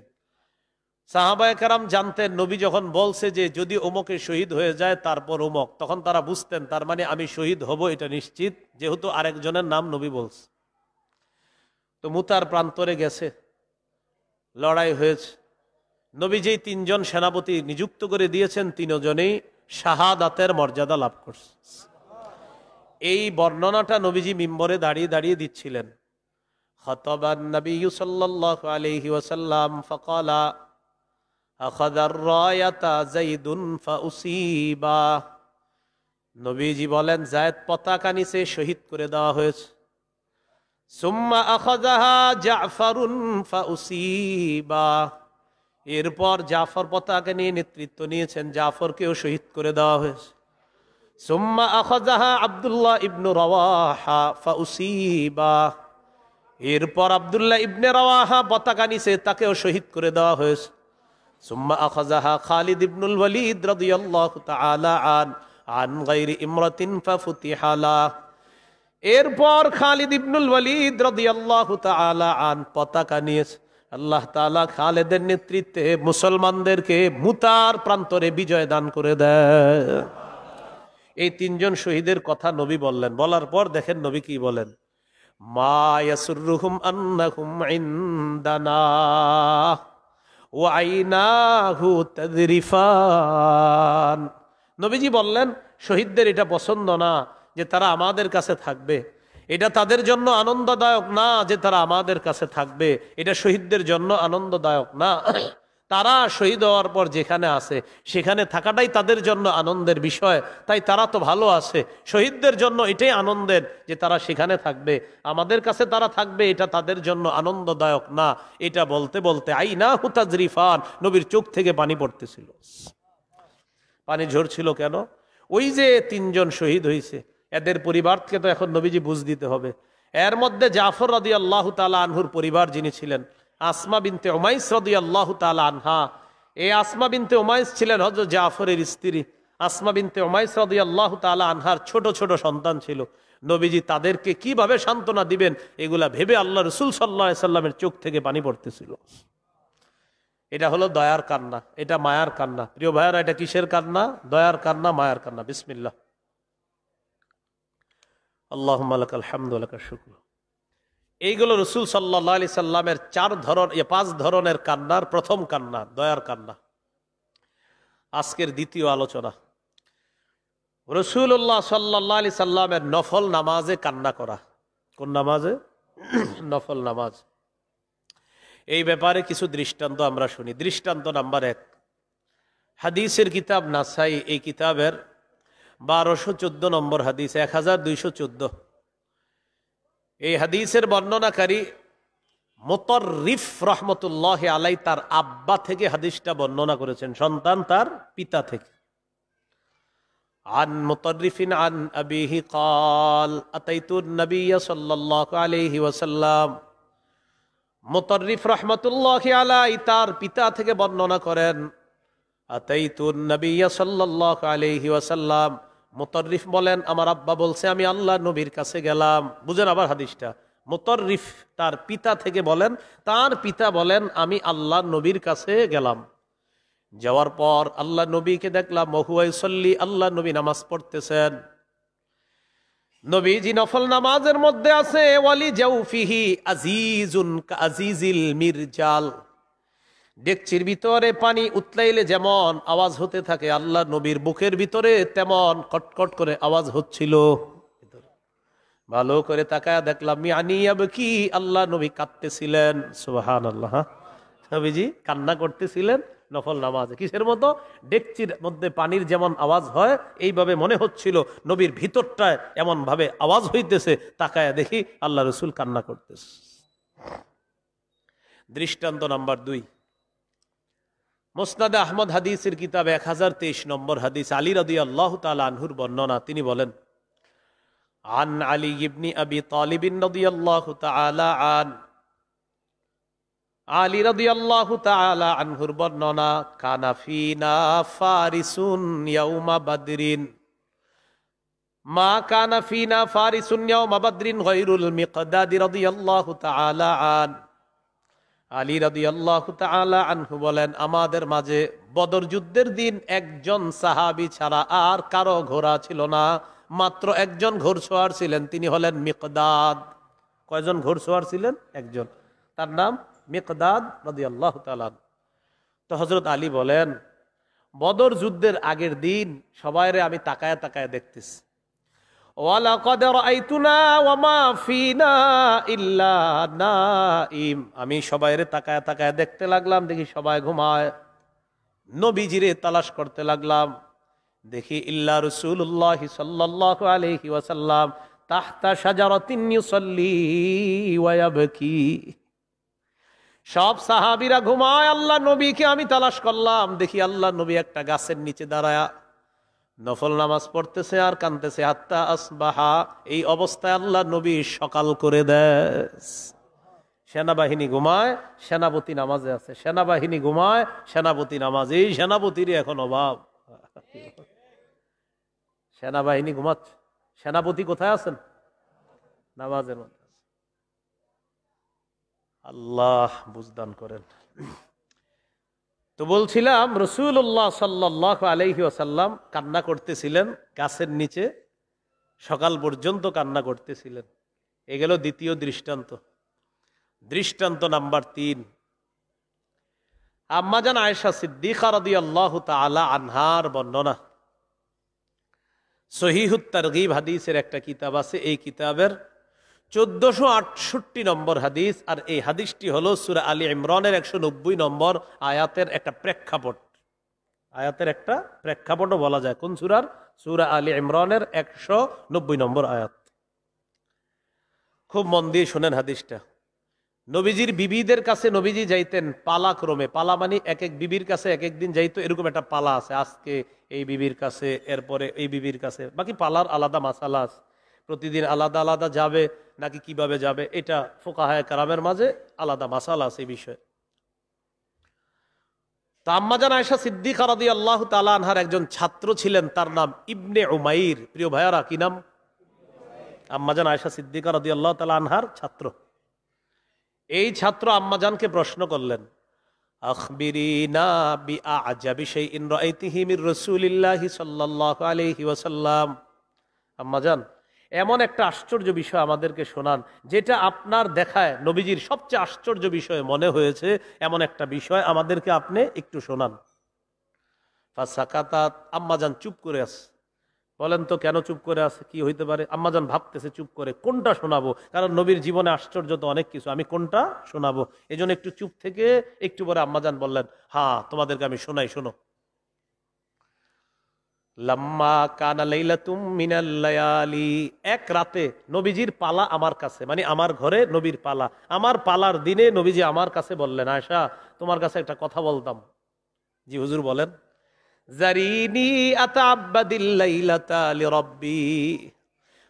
[SPEAKER 1] সাহাবায়ে কেরাম জানতেন নবী যখন বলছে যে যদি ওমকে শহীদ হয়ে যায় তারপর ওমক, তখন তারা বুঝতেন তার মানে আমি শহীদ হব এটা নিশ্চিত, যেহেতু আরেকজনের নাম নবী বলছে। তো মুতার প্রান্তরে গেছে, লড়াই হয়েছে। নবী যেই 3 জন সেনাপতি নিযুক্ত করে দিয়েছেন 3 জনেই শাহাদাতের মর্যাদা লাভ করছে। এই বর্ণনাটা নবীজি মিম্বরে দাঁড়িয়ে দাঁড়িয়ে দিচ্ছিলেন। খাতাবান নবী সাল্লাল্লাহু আলাইহি ওয়াসাল্লাম ফাকালা আখাযার রায়াতা যায়দুন ফাউসিবা। নবীজি বলেন যায়েদ পতাকা নিচে শহীদ করে দেওয়া হয়েছে। সুম্মা আখাযাহা জাফরুন ফাউসিবা, এরপর জাফর পতাকা নিয়ে নেতৃত্ব নিয়েছেন, জাফরকেও শহীদ করে দেওয়া হয়েছে। সুম্মা আখাযাহা আব্দুল্লাহ ইবনু রাওয়াহা ফাউসিবা, এরপর আব্দুল্লাহ ইবনে রাওয়াহা পতাকা নিছে, তাকেও শহীদ করে দেওয়া হয়েছে। সুম্মা আখাযাহা খালিদ ইবনুল ওয়ালিদ রাদিয়াল্লাহু তাআলা আন গায়রি ইমরাতিন ফাফুতিহা লা, এরপর খালিদ ইবনুল ওয়ালিদ রাদিয়াল্লাহু তাআলা আন পতাকা নিয়েছে। আল্লাহ তাআলা খালেদের নেতৃত্বে মুসলমানদেরকে মুতার প্রান্তরে বিজয় দান করে দেয়। এই তিনজন শহীদের কথা নবী বললেন, বলার পর দেখেন নবী কি বলেন, মা ইয়াসুররুহুম আন্নাহুম ইনদানা ওয়া আইনাহু তাযরিফান। নবীজি বললেন শহীদদের এটা পছন্দ না যে তারা আমাদের কাছে থাকবে, এটা তাদের জন্য আনন্দদায়ক না যে তারা আমাদের কাছে থাকবে, এটা শহীদদের জন্য আনন্দদায়ক না। তারা শহীদ হওয়ার পর যেখানে আছে সেখানে থাকাটাই তাদের জন্য আনন্দের বিষয়, তাই তারা তো ভালো আছে। শহীদদের জন্য এটাই আনন্দের যে তারা সেখানে থাকবে, আমাদের কাছে তারা থাকবে এটা তাদের জন্য আনন্দদায়ক না। এটা বলতে বলতে আইনাহু তাযরিফান, নবীর চোখ থেকে পানি পড়তেছিল। পানি ঝরছিল কেন? ওই যে তিনজন শহীদ হয়েছে, এদের পরিবারকে তো এখন নবীজি বুঝ দিতে হবে। এর মধ্যে জাফর রাদিয়াল্লাহু তাআলা আনহুর পরিবার যিনি ছিলেন, আসমা বিনতে উমাইস রাদিয়াল্লাহু তাআলা আনহা, এই আসমা বিনতে উমাইস ছিলেন হযরত জাফরের স্ত্রী। আসমা বিনতে উমাইস রাদিয়াল্লাহু তাআলা আনহার ছোট ছোট সন্তান ছিল। নবীজি তাদেরকে কিভাবে সান্ত্বনা দিবেন এগুলা ভেবে আল্লাহ রাসূল সাল্লাল্লাহু আলাইহি সাল্লামের চোখ থেকে পানি পড়তেছিল। এটা হলো দয়ার কান্না, এটা মায়ার কান্না। প্রিয় ভাইয়েরা, এটা কিসের কান্না? দয়ার কান্না, মায়ার কান্না। বিসমিল্লাহ। আল্লাহুম্মা লাকাল হামদু ওয়া লাকাশ শুকর। এইগুলো রাসূল সাল্লাল্লাহু আলাইহি সাল্লামের পাঁচ ধরনের কান্নার প্রথম কান্না, দয়ার কান্না। আজকের দ্বিতীয় আলোচনা, রাসূলুল্লাহ সাল্লাল্লাহু আলাইহি সাল্লামের নফল নামাজে কান্না করা। কোন নামাজে? নফল নামাজ। এই ব্যাপারে কিছু দৃষ্টান্ত আমরা শুনি। দৃষ্টান্ত নাম্বার 1, হাদিসের কিতাব নাসাই, এই কিতাবের 1214 নম্বর হাদিস, 1214। এই হাদিসের বর্ণনাকারী মুতাররিফ রহমতুল্লাহ আলাই তার আব্বা থেকে হাদিসটা বর্ণনা করেছেন, সন্তান তার পিতা থেকে। আন মুতাররিফিন আন আবিহি ক্বাল আতাইতুন নবিয়্য সাল্লাল্লাহু আলাইহি ওয়াসাল্লাম। মুতাররিফ রহমতুল্লাহ আলাই তার পিতা থেকে বর্ণনা করেন, আতাইতুন নবিয়্য সাল্লাল্লাহু আলাইহি ওয়াসাল্লাম। মুতাররিফ বলেন, আমার আব্বা বলছে আমি আল্লাহ নবীর কাছে গেলাম। বুঝেন আবার হাদিসটা, মুতাররিফ তার পিতা থেকে বলেন, তার পিতা বলেন আমি আল্লাহ নবীর কাছে গেলাম। যাওয়ার পর আল্লাহ নবীকে দেখলাম, ওহুয়া ইউসাল্লি, আল্লাহ নবী নামাজ পড়তেছেন। নবীজি নফল নামাজের মধ্যে আছে, ওয়ালি জাউফিহি আজিজুন কাজিজিল মিরজাল, ডেকচির ভিতরে পানি উতলাইলে যেমন আওয়াজ হতে থাকে, আল্লাহ নবীর বুকের ভিতরে তেমন কটকট করে আওয়াজ হচ্ছিল। ভালো করে তাকায় দেখলাম, কি আল্লাহ নবী কাঁদতেছিলেন। সুবহানাল্লাহ, নবীজি কান্না করতেছিলেন নফল নামাজে। কিসের মতো? ডেকচির মধ্যে পানির যেমন আওয়াজ হয় এইভাবে মনে হচ্ছিল নবীর ভিতরটায় এমন ভাবে আওয়াজ হইতেছে। তাকায় দেখি আল্লাহ রসুল কান্না করতেছে। দৃষ্টান্ত নাম্বার 2, মুসনাদে আহমদ হাদিসের কিতাব 1023 নম্বর হাদিস, আলী রাদিয়াল্লাহু তাআলা আনহুর বর্ণনা। তিনি বলেন, আন আলী ইবনে আবি তালিব রাদিয়াল্লাহু তাআলা আন, আলী রাদিয়াল্লাহু তাআলা আনহুর বর্ণনা, কানা ফিনা ফারিসুন ইয়াউমা বাদরিন, মা কানা ফিনা ফারিসুন ইয়াউমা বাদরিন গায়রুল মিকদাদ রাদিয়াল্লাহু তাআলা আন। আলী রাদিয়াল্লাহু তাআলা আনহু বলেন, আমাদের মাঝে বদর যুদ্ধের দিন একজন সাহাবী ছাড়া আর কারো ঘোড়া ছিল না, মাত্র একজন ঘোড়সওয়ার ছিলেন, তিনি হলেন মিকদাদ। কয়জন ঘোড়সওয়ার ছিলেন? একজন, তার নাম মিকদাদ রাদিয়াল্লাহু তাআলা। তো হযরত আলী বলেন, বদর যুদ্ধের আগের দিন সবাইরে আমি তাকায় তাকায় দেখতেছি, ওয়ালাকাদ রাআইতুনা ওয়া মা ফিনা ইল্লা নাইম, আমি সবাইরে তাকায় তাকায় দেখতে লাগলাম, দেখি সবাই ঘুমায়। নবীজিরে তালাশ করতে লাগলাম, দেখি ইল্লা রাসূলুল্লাহ সাল্লাল্লাহু আলাইহি ওয়াসাল্লাম তাহতা শাজারাতিন ইউসাল্লি ওয়া ইয়াবকি, সব সাহাবীরা ঘুমায়, আল্লাহ নবীকে আমি তালাশ করলাম, দেখি আল্লাহ নবী একটা গাছের নিচে দাঁড়ায়া নফল নামাজ পড়তেছে আর কাঁদতেছে। হাত্তা আসবাহা, এই অবস্থায় আল্লাহ নবী সকাল করে দেয়। সেনাবাহিনী ঘুমায়, সেনাপতি নামাজে আছে। সেনাবাহিনী ঘুমায়, সেনাপতি নামাজ। এই সেনাপতিরই এখন অভাব। সেনাবাহিনী ঘুমাচ্ছে, সেনাপতি কোথায় আছেন? নামাজের মধ্যে। আল্লাহ বুঝদান করেন। তো বলছিলাম রাসূলুল্লাহ সাল্লাল্লাহু আলাইহি ওয়াসাল্লাম কান্না করতেছিলেন গাছের নিচে, সকাল পর্যন্ত কান্না করতেছিলেন। এ গেল দ্বিতীয় দৃষ্টান্ত। দৃষ্টান্ত নাম্বার 3, আম্মাজান আয়েশা সিদ্দিকা রাদিয়াল্লাহু তাআলা আনহার বর্ণনা। সহিহুত তারগীব হাদিসের একটা কিতাব আছে, এই কিতাবের 1468 নম্বর হাদিস। আর এই হাদিসটি হলো সূরা আলী ইমরানের 190 নম্বর আয়াতের একটা প্রেক্ষাপট। আয়াতের একটা প্রেক্ষাপটও বলা যায়। কোন সূরার? সূরা আলী ইমরানের 190 নম্বর আয়াত। খুব মন দিয়ে শুনেন হাদিসটা। নবীজির বিবিদের কাছে নবীজি যাইতেন পালাক্রমে। পালা মানে এক এক বিবির কাছে এক একদিন যাইতো, এরকম একটা পালা আছে। আজকে এই বিবির কাছে, এরপরে এই বিবির কাছে, বাকি পালার আলাদা মাসালা আছে। প্রতিদিন আলাদা আলাদা যাবে নাকি কিভাবে যাবে, এটা ফুকাহায়ে কেরামের মাঝে আলাদা মাসালা আছে এই বিষয়ে। তো আম্মাজান আয়েশা সিদ্দিকা রাদিয়াল্লাহু তাআলা আনহার একজন ছাত্র ছিলেন, তার নাম ইবনে উমাইর। প্রিয় ভাইয়ারা, কি নাম? আম্মাজান আয়েশা সিদ্দিকা রাদিয়াল্লাহু তাআলা আনহার ছাত্র। এই ছাত্র আম্মাজানকে প্রশ্ন করলেন, আখবিরিনা বিআজাবি শাইইন রাআইতিহি মির রাসূলিল্লাহি সাল্লাল্লাহু আলাইহি ওয়াসাল্লাম। আম্মাজান, এমন একটা আশ্চর্য বিষয় আমাদেরকে শোনান, যেটা আপনার দেখায় নবীজির সবচেয়ে আশ্চর্য বিষয় মনে হয়েছে, এমন একটা বিষয় আমাদেরকে আপনি একটু শোনান। ফাসাকাতাত, আম্মাজান চুপ করে আছে। বলেন তো কেন চুপ করে আছে? কি হইতে পারে? আম্মাজান ভাবতেছে চুপ করে কোনটা শোনাবো, কারণ নবীর জীবনে আশ্চর্য তো অনেক কিছু, আমি কোনটা শোনাবো। এই জন্য একটু চুপ থেকে একটু পরে আম্মাজান বললেন, হ্যাঁ তোমাদেরকে আমি শোনাই, শোনো। লাম্মা কানা লাইলাতুম মিনাল লায়ালি, এক রাতে নবীজির পালা আমার কাছে, মানে আমার ঘরে নবীর পালা। আমার পালার দিনে নবীজি আমার কাছে বললেন, আয়েশা তোমার কাছে একটা কথা বলতাম। জি হুজুর বলেন। জারিনি আতাআব্বাদিল লাইলাতা লিরাব্বি,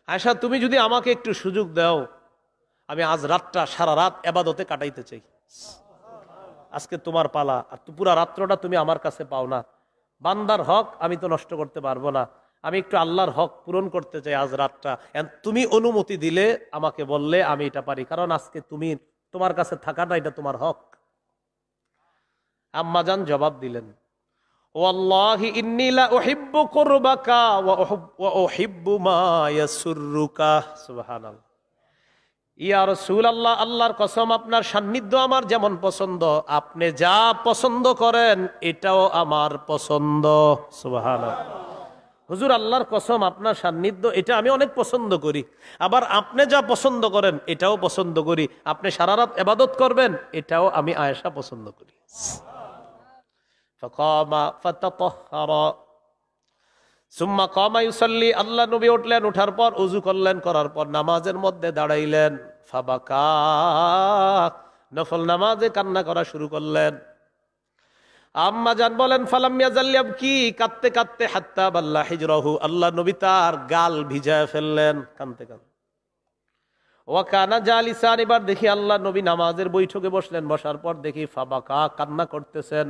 [SPEAKER 1] আয়েশা তুমি যদি আমাকে একটু সুযোগ দাও, আমি আজ রাতটা সারা রাত ইবাদতে কাটাইতে চাই। আজকে তোমার পালা, আর পুরা রাত্রটা তুমি আমার কাছে পাও না। বান্দার হক আমি তো নষ্ট করতে পারবো না, আমি একটু আল্লাহর হক পূরণ করতে চাই আজ রাতটা। তুমি অনুমতি দিলে, আমাকে বললে আমি এটা পারি, কারণ আজকে তুমি তোমার কাছে থাকাটা এটা তোমার হক। আম্মাজান জবাব দিলেন, ওয়াল্লাহি ইন্নী লা উহিব্বু কুরবাকা ওয়া উহিব্বু মা ইয়াসুররুকা। সুবহানাল্লাহ। ইয়া রাসূলুল্লাহ, আল্লাহর কসম আপনার সান্নিধ্য আমার যেমন পছন্দ, আপনি যা পছন্দ করেন এটাও আমার পছন্দ। সুবহানাল্লাহ। হুজুর আল্লাহর কসম আপনার সান্নিধ্য এটা আমি অনেক পছন্দ করি, আবার আপনি যা পছন্দ করেন এটাও পছন্দ করি। আপনি সারা রাত ইবাদত করবেন এটাও আমি আয়েশা পছন্দ করি। ফাকামা ফাতাতাহহারা সুম্মা কামা ইউসাল্লি, আল্লাহ নবী উঠলেন, উঠার পর ওযু করলেন, করার পর নামাজের মধ্যে দাঁড়াইলেন। ফাবাকা, নফল নামাজে কান্না করা শুরু করলেন। আম্মা জান বলেন, ফালাম ইয়াজাল ইয়াবকি, কাঁদতে কাঁদতে হাত্তা বাল্লা হিজরাহু, আল্লাহ নবী তার গাল ভিজায় ফেললেন কাঁদতে কাঁদতে। ওয়া কানা জালিসান, এবার দেখি আল্লাহ নবী নামাজের বৈঠকে বসলেন, বসার পর দেখি ফাবাকা, কান্না করতেছেন।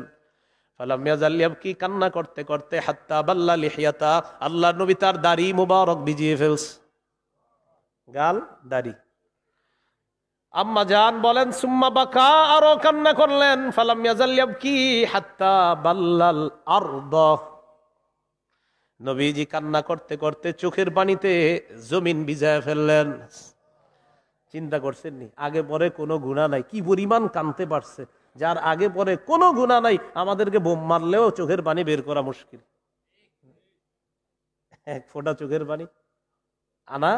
[SPEAKER 1] ফালাম ইয়াজাল ইয়াবকি, কান্না করতে করতে হাত্তা বাল্লা লিহিয়াতা, আল্লাহ নবী তার দাড়ি মুবারক ভিজিয়ে ফেলছে, গাল দাড়ি। আম্মা জান বলেন, সুম্মা বাকা, আরো কান্না করলেন। ফালাম ইয়াজাল ইয়াবকি হাত্তা বাল্লাল আরদ, নবীজি কান্না করতে করতে চোখের পানিতে জমিন ভিজায় ফেললেন। চিন্তা করছেন নি, আগে পরে কোনো গুনাহ নাই, কি পরিমাণ কাঁদতে পারছে। যার আগে পরে কোনো গুনাহ নাই, আমাদেরকে বোম মারলেও চোখের পানি বের করা মুশকিল। এক ফোঁটা চোখের পানি আনা,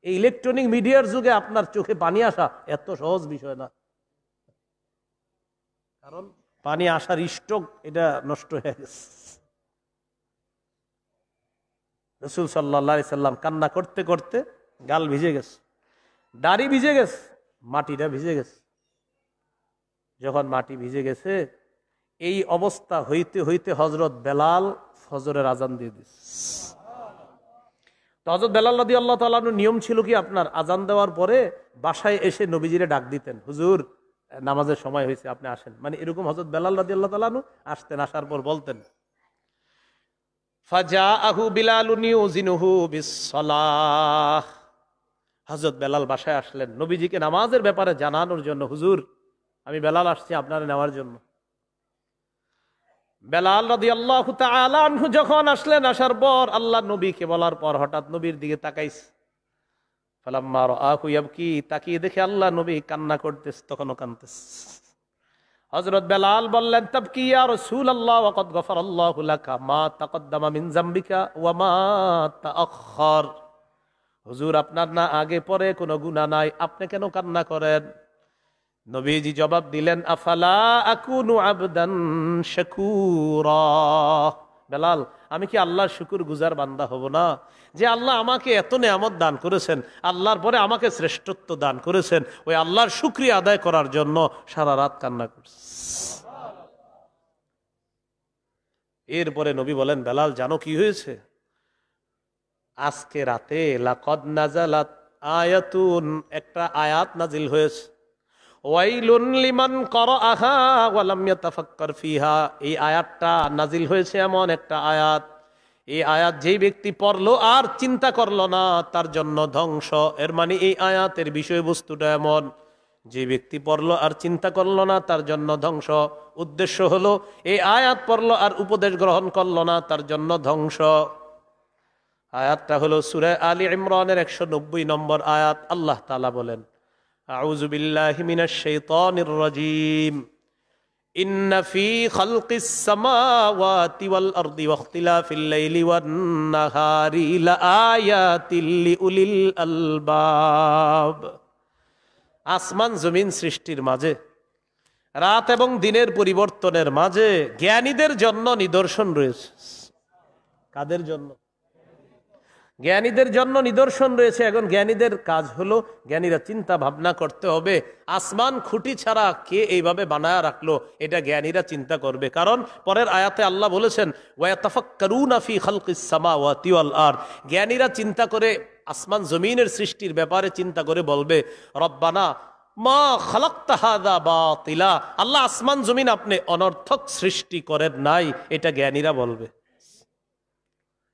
[SPEAKER 1] এই ইলেকট্রনিক মিডিয়ার যুগে আপনার চোখে পানি আসা এত সহজ বিষয় না, কারণ পানি আসার স্টক এটা নষ্ট হয়ে গেছে। রাসূল সাল্লাল্লাহু আলাইহি সাল্লাম কান্না করতে করতে গাল ভিজে গেছে, দাড়ি ভিজে গেছে, মাটিটা ভিজে গেছে। যখন মাটি ভিজে গেছে, এই অবস্থা হইতে হইতে হযরত বেলাল ফজরের আজান দিয়ে দিচ্ছে। তো হযরত বেলাল রাদিয়াল্লাহু তাআলা আনহু নিয়ম ছিল কি, আপনার আজান দেওয়ার পরে বাসায় এসে নবীজিরে ডাক দিতেন, হুজুর নামাজের সময় হয়েছে, আপনি আসেন। মানে এরকম হযরত বেলাল রাদিয়াল্লাহু তাআলা আনহু আসতেন, আসার পর বলতেন ফাজাআহু বিলালুন ইউজিনুহু বিসসালাহ। হযরত বেলাল বাসায় আসলেন নবীজিকে নামাজের ব্যাপারে জানানোর জন্য, হুজুর আমি বেলাল আসছি আপনারে নেওয়ার জন্য। বেলাল রাদিয়াল্লাহু তাআলা আনহু যখন আসলেন, আসার পর আল্লাহ নবীকে বলার পর হঠাৎ নবীর দিকে তাকাইছে। ফালাম্মা রাআহু ইয়াবকি, তাকিয়ে দেখে আল্লাহ নবী কান্না করতেছে, তখনও কাঁদতেছে। হযরত বেলাল বললেন, তাবকি ইয়া রাসূলুল্লাহ ওয়া ক্বাদ গফারাল্লাহু লাকা মা তাকদ্দামা মিন যামবিকা ওয়া মা তাআখার। হুজুর আপনার না আগে পরে কোনো গুনাহ নাই, আপনি কেন কান্না করেন? নবীজি জবাব দিলেন, আফালা আকুনু আবদান শাকুরা। বেলাল, আমি কি আল্লাহর শুকর গুজার বান্দা হব না? যে আল্লাহ আমাকে এত নেয়ামত দান করেছেন, আল্লাহর পরে আমাকে শ্রেষ্ঠত্ব দান করেছেন, ওই আল্লাহর শুকরিয়া আদায় করার জন্য সারা রাত কান্না করছে। এরপরে নবী বলেন, বেলাল জানো কি হয়েছে? আজকে রাতে লাকাদ নাজালাত আয়াতুন, একটা আয়াত নাজিল হয়েছে। ওয়াইলুন লিমান ক্বারাআহা ওয়া লাম ইয়াতাফাক্কার ফিহা। এই আয়াতটা নাজিল হয়েছে এমন একটা আয়াত, এই আয়াত যেই ব্যক্তি পড়লো আর চিন্তা করলো না তার জন্য ধ্বংস। এর মানে এই আয়াতের বিষয়বস্তুটা এমন, যে ব্যক্তি পড়লো আর চিন্তা করলো না তার জন্য ধ্বংস। উদ্দেশ্য হলো এই আয়াত পড়লো আর উপদেশ গ্রহণ করলো না তার জন্য ধ্বংস। আয়াতটা হলো সূরা আলী ইমরানের 190 নম্বর আয়াত। আল্লাহ তাআলা বলেন, আউযু বিল্লাহি মিনাশ শাইতানির রাজীম, ইন্না ফী খালকিস সামাওয়াতি ওয়াল আরদি ওয়াখতিলাফিল লাইলি ওয়ান নাহারি লাআয়াতিল লিউলিল আলবাব। আসমান জমিন সৃষ্টির মাঝে, রাত এবং দিনের পরিবর্তনের মাঝে জ্ঞানীদের জন্য নিদর্শন রয়েছে। কাদের জন্য? জ্ঞানীদের জন্য নিদর্শন রয়েছে। এখন জ্ঞানীদের কাজ হলো, জ্ঞানীরা চিন্তা ভাবনা করতে হবে, আসমান খুঁটি ছাড়া কে এইভাবে বানায়া রাখলো, এটা জ্ঞানীরা চিন্তা করবে। কারণ পরের আয়াতে আল্লাহ বলেছেন, ওয়াতাফাক্কারুনা ফী খালকিস সামাওয়াতি ওয়াল আরদ। জ্ঞানীরা চিন্তা করে আসমান জমিনের সৃষ্টির ব্যাপারে চিন্তা করে বলবে, রব্বানা মা খালাকতা হাযা বাতিলা। আল্লাহ, আসমান জমিন আপনি অনর্থক সৃষ্টি করেন নাই, এটা জ্ঞানীরা বলবে।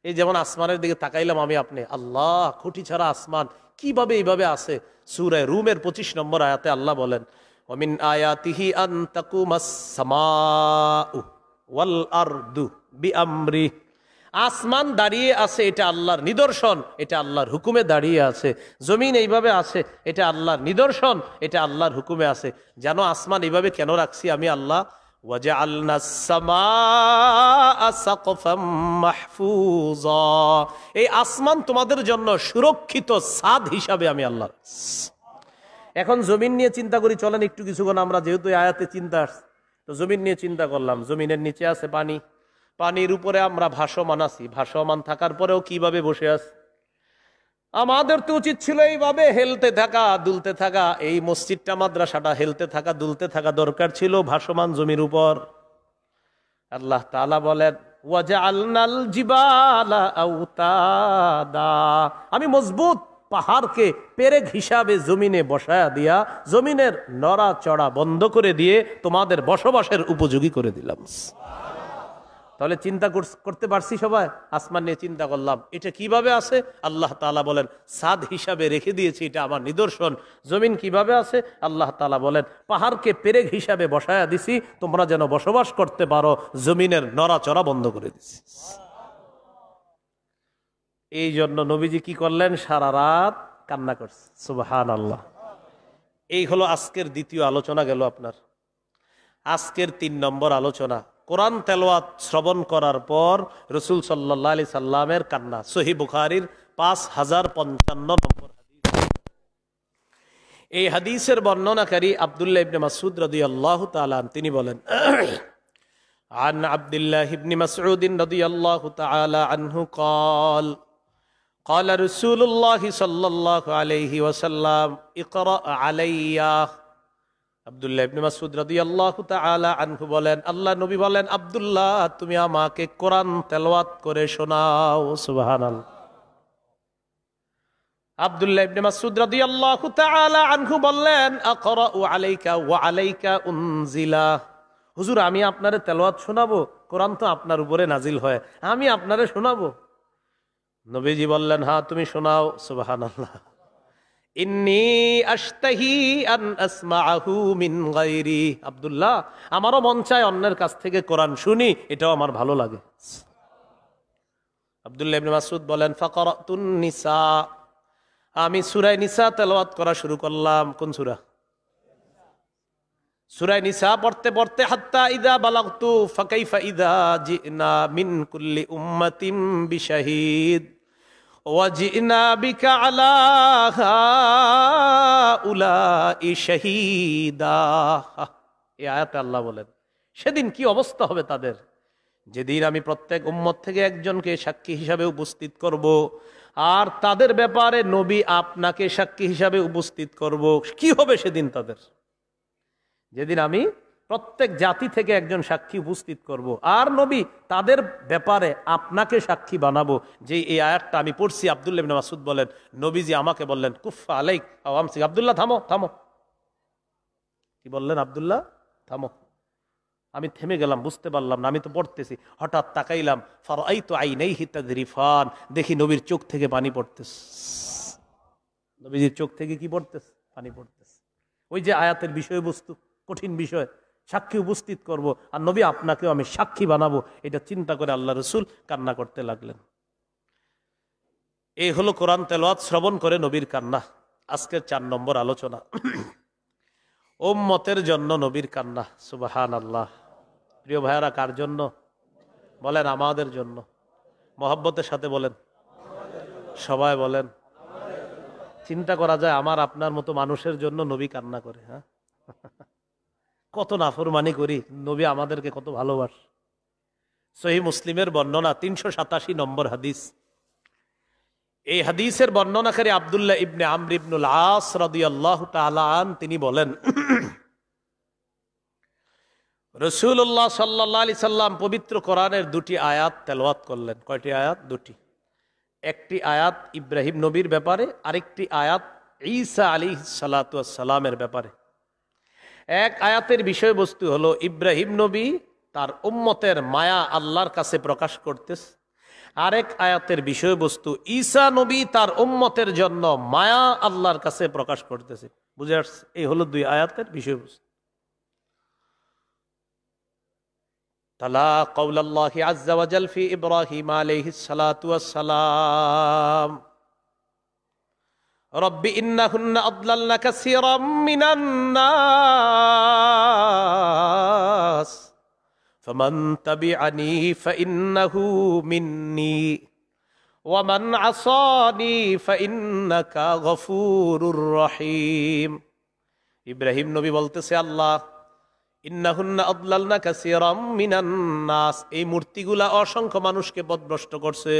[SPEAKER 1] এই যেমন আসমানের দিকে তাকাইলাম আমি আপনি, আল্লাহ খুঁটি ছাড়া আসমান কিভাবে এইভাবে আছে। সূরা রুমের 25 নম্বর আয়াতে আল্লাহ বলেন, ওয়ামিন আয়াতিহি আন তাকুমাস সামাউ ওয়াল আরদু বিআমরি। আসমান দাঁড়িয়ে আছে, এটা আল্লাহর নিদর্শন, এটা আল্লাহর হুকুমে দাঁড়িয়ে আছে। জমিন এইভাবে আছে, এটা আল্লাহর নিদর্শন, এটা আল্লাহর হুকুমে আছে। জানো আসমান এইভাবে কেন রাখছি আমি আল্লাহ? ওয়াজআলনাস সামাআ সাকফাম মাহফুজা। এই আসমান তোমাদের জন্য সুরক্ষিত ছাদ হিসাবে আমি আল্লাহ। এখন জমিন নিয়ে চিন্তা করি, চলেন একটু কিছুক্ষণ আমরা, যেহেতু আয়াতে চিন্তা আসছে, তো জমিন নিয়ে চিন্তা করলাম। জমিনের নিচে আছে পানি, পানির উপরে আমরা ভাসমান আছি, ভাসমান থাকার পরেও কিভাবে বসে আছি? আমাদের তো উচিত ছিল এইভাবে হেলতে থাকা, দুলতে থাকা। এই মসজিদটা, মাদ্রাসাটা হেলতে থাকা, দুলতে থাকা দরকার ছিল ভাসমান জমির উপর। আল্লাহ তাআলা বলেন, ওয়াজআলনাল জিবালা আওতাদা। আমি মজবুত পাহাড়কে পেরেক হিসাবে জমিনে বসায়া দিয়া, জমিনের নড়াচড়া বন্ধ করে দিয়ে তোমাদের বসবাসের উপযোগী করে দিলাম। তাহলে চিন্তা করতে পারছি সবাই? আসমান নিয়ে চিন্তা করলাম, এটা কিভাবে আছে? আল্লাহ তাআলা বলেন, ছাদ হিসাবে রেখে দিয়েছি, এটা আমার নিদর্শন। জমিন কিভাবে আছে? আল্লাহ তাআলা বলেন, পাহাড়কে পেরেক হিসাবে বসায়া দিছি, তোমরা যেন বসবাস করতে পারো, জমিনের নড়াচড়া বন্ধ করে দিছি। এই জন্য নবীজি কি করলেন? সারা রাত কান্না করছে। সুবহানাল্লাহ। এই হলো আজকের দ্বিতীয় আলোচনা গেল আপনার। আজকের 3 নম্বর আলোচনা, কোরআন তেলাওয়াত শ্রবণ করার পর রাসূল সাল্লাল্লাহু আলাইহি সাল্লামের কান্না। সহিহ বুখারীর 5055 নম্বর হাদিস। এই হাদিসের বর্ণনাকারী আব্দুল্লাহ ইবনে মাসউদ রাদিয়াল্লাহু তাআলা তিনি বলেন, আন আব্দুল্লাহ ইবনে মাসউদ রাদিয়াল্লাহু তাআলা আনহু قال قال رسول الله صلى الله عليه وسلم اقرأ علي আব্দুল্লাহ ইবনে মাসউদ রাদিয়াল্লাহু তাআলা আনহু বলেন, আল্লাহ নবী বলেন, আব্দুল্লাহ তুমি আমাকে কোরআন তেলাওয়াত করে শোনাও। সুবহানাল্লাহ। আব্দুল্লাহ ইবনে মাসউদ রাদিয়াল্লাহু তাআলা আনহু বললেন, আকরাউ আলাইকা ওয়া আলাইকা উনজিলা। হুজুর আমি আপনারে তেলাওয়াত শোনাবো? কোরআন তো আপনার উপরে নাজিল হয়, আমি আপনারে শোনাবো? নবীজি বললেন, হ্যাঁ তুমি শোনাও। সুবহানাল্লাহ। ইন্নী আশতাহি আন আসমাআহু মিন গায়রি। আব্দুল্লাহ আমারও মন চায় অন্যের কাছ থেকে কোরআন শুনি, এটাও আমার ভালো লাগে। আব্দুল্লাহ ইবনে মাসউদ বলেন, ফাকারাতুন নিসা। আমি সূরা নিসা তেলাওয়াত করা শুরু করলাম। কোন সূরা? সূরা নিসা পড়তে পড়তে হাত্তা ইযা বালাগতু ফাকাইফা ইযা জিনা মিন কুল্লি উম্মাতিন বিশাহিদ ওয়া জিনা বিকা আলা হাউলাই শাহীদা। এই আয়াতে আল্লাহ বলেন, সেদিন কি অবস্থা হবে তাদের, যেদিন আমি প্রত্যেক উম্মত থেকে একজনকে সাক্ষী হিসাবে উপস্থিত করব, আর তাদের ব্যাপারে নবী আপনাকে সাক্ষী হিসাবে উপস্থিত করব। কি হবে সেদিন তাদের? যেদিন আমি প্রত্যেক জাতি থেকে একজন সাক্ষী উপস্থিত করব, আর নবী তাদের ব্যাপারে আপনাকে সাক্ষী বানাবো। যে এই আয়াতটা আমি পড়ছি, আব্দুল্লাহ ইবনে মাসউদ বলেন, নবীজি আমাকে বললেন, কুফা আলাইক আও আমসিক। আব্দুল্লাহ থামো থামো। কি বললেন? আব্দুল্লাহ থামো। আমি থেমে গেলাম, বুঝতে পারলাম না, আমি তো পড়তেছি। হঠাৎ তাকাইলাম, ফারাআইতু আইনাইহি তাযরিফান। দেখি নবীর চোখ থেকে পানি পড়তেছে। নবীজির চোখ থেকে কি পড়তেছে? পানি পড়তেছে। ওই যে আয়াতের বিষয়বস্তু, কঠিন বিষয়, সাক্ষী উপস্থিত করব, আর নবী আপনাকেও আমি সাক্ষী বানাবো, এটা চিন্তা করে আল্লাহ রসুল কান্না করতে লাগলেন। এই হলো কোরআন তেলাওয়াত শ্রবণ করে নবীর কান্না। আজকের 4 নম্বর আলোচনা, উম্মতের জন্য নবীর কান্না। সুবহানাল্লাহ। প্রিয় ভাইয়ারা, কার জন্য বলেন? আমাদের জন্য। মহব্বতের সাথে বলেন, সবাই বলেন। চিন্তা করা যায়, আমার আপনার মতো মানুষের জন্য নবী কান্না করে। হ্যাঁ, কত নাফরমানি করি, নবী আমাদেরকে কত ভালোবাসে। সহিহ মুসলিমের বর্ণনা 387 নম্বর হাদিস। এই হাদিসের বর্ণনাকারী আব্দুল্লাহ ইবনে আমর ইবনুল আস রাদিয়াল্লাহু তাআলা আন, তিনি বলেন, রাসূলুল্লাহ সাল্লাল্লাহু আলাইহি সাল্লাম পবিত্র কোরআনের 2টি আয়াত তেলাওয়াত করলেন। কয়টি আয়াত? 2টি। একটি আয়াত ইব্রাহিম নবীর ব্যাপারে, আরেকটি আয়াত ঈসা আলাইহিস সালাতু ওয়াস সালামের ব্যাপারে। এক আয়াতের বিষয়বস্তু হলো ইব্রাহিম নবী তার উম্মতের মায়া আল্লাহর কাছে প্রকাশ করতেছে। আরেক আয়াতের বিষয়বস্তু ঈসা নবী তার উম্মতের জন্য মায়া আল্লাহর কাছে প্রকাশ করতেছে। বুঝে আসছে? এই হলো 2 আয়াতের বিষয়বস্তু। তালা কাউলাল্লাহি আযজা ওয়া জাল ফি ইব্রাহিম আলাইহিস সালাতু ওয়াস সালাম, রব্বি ইন্নাহুন্না আদলালনা কাসীরাম মিনান নাস ফামান তাবিআনি ফাইন্নাহু মিন্নী ওয়া মান আসানি ফাইন্নাকা গফুরুর রহিম। ইব্রাহিম নবী বলতেছে, আল্লাহ, ইন্নাহুন্না আদলালনা কাসীরাম মিনান নাস, এই মূর্তিগুলা অসংখ্য মানুষকে পথভ্রষ্ট করছে।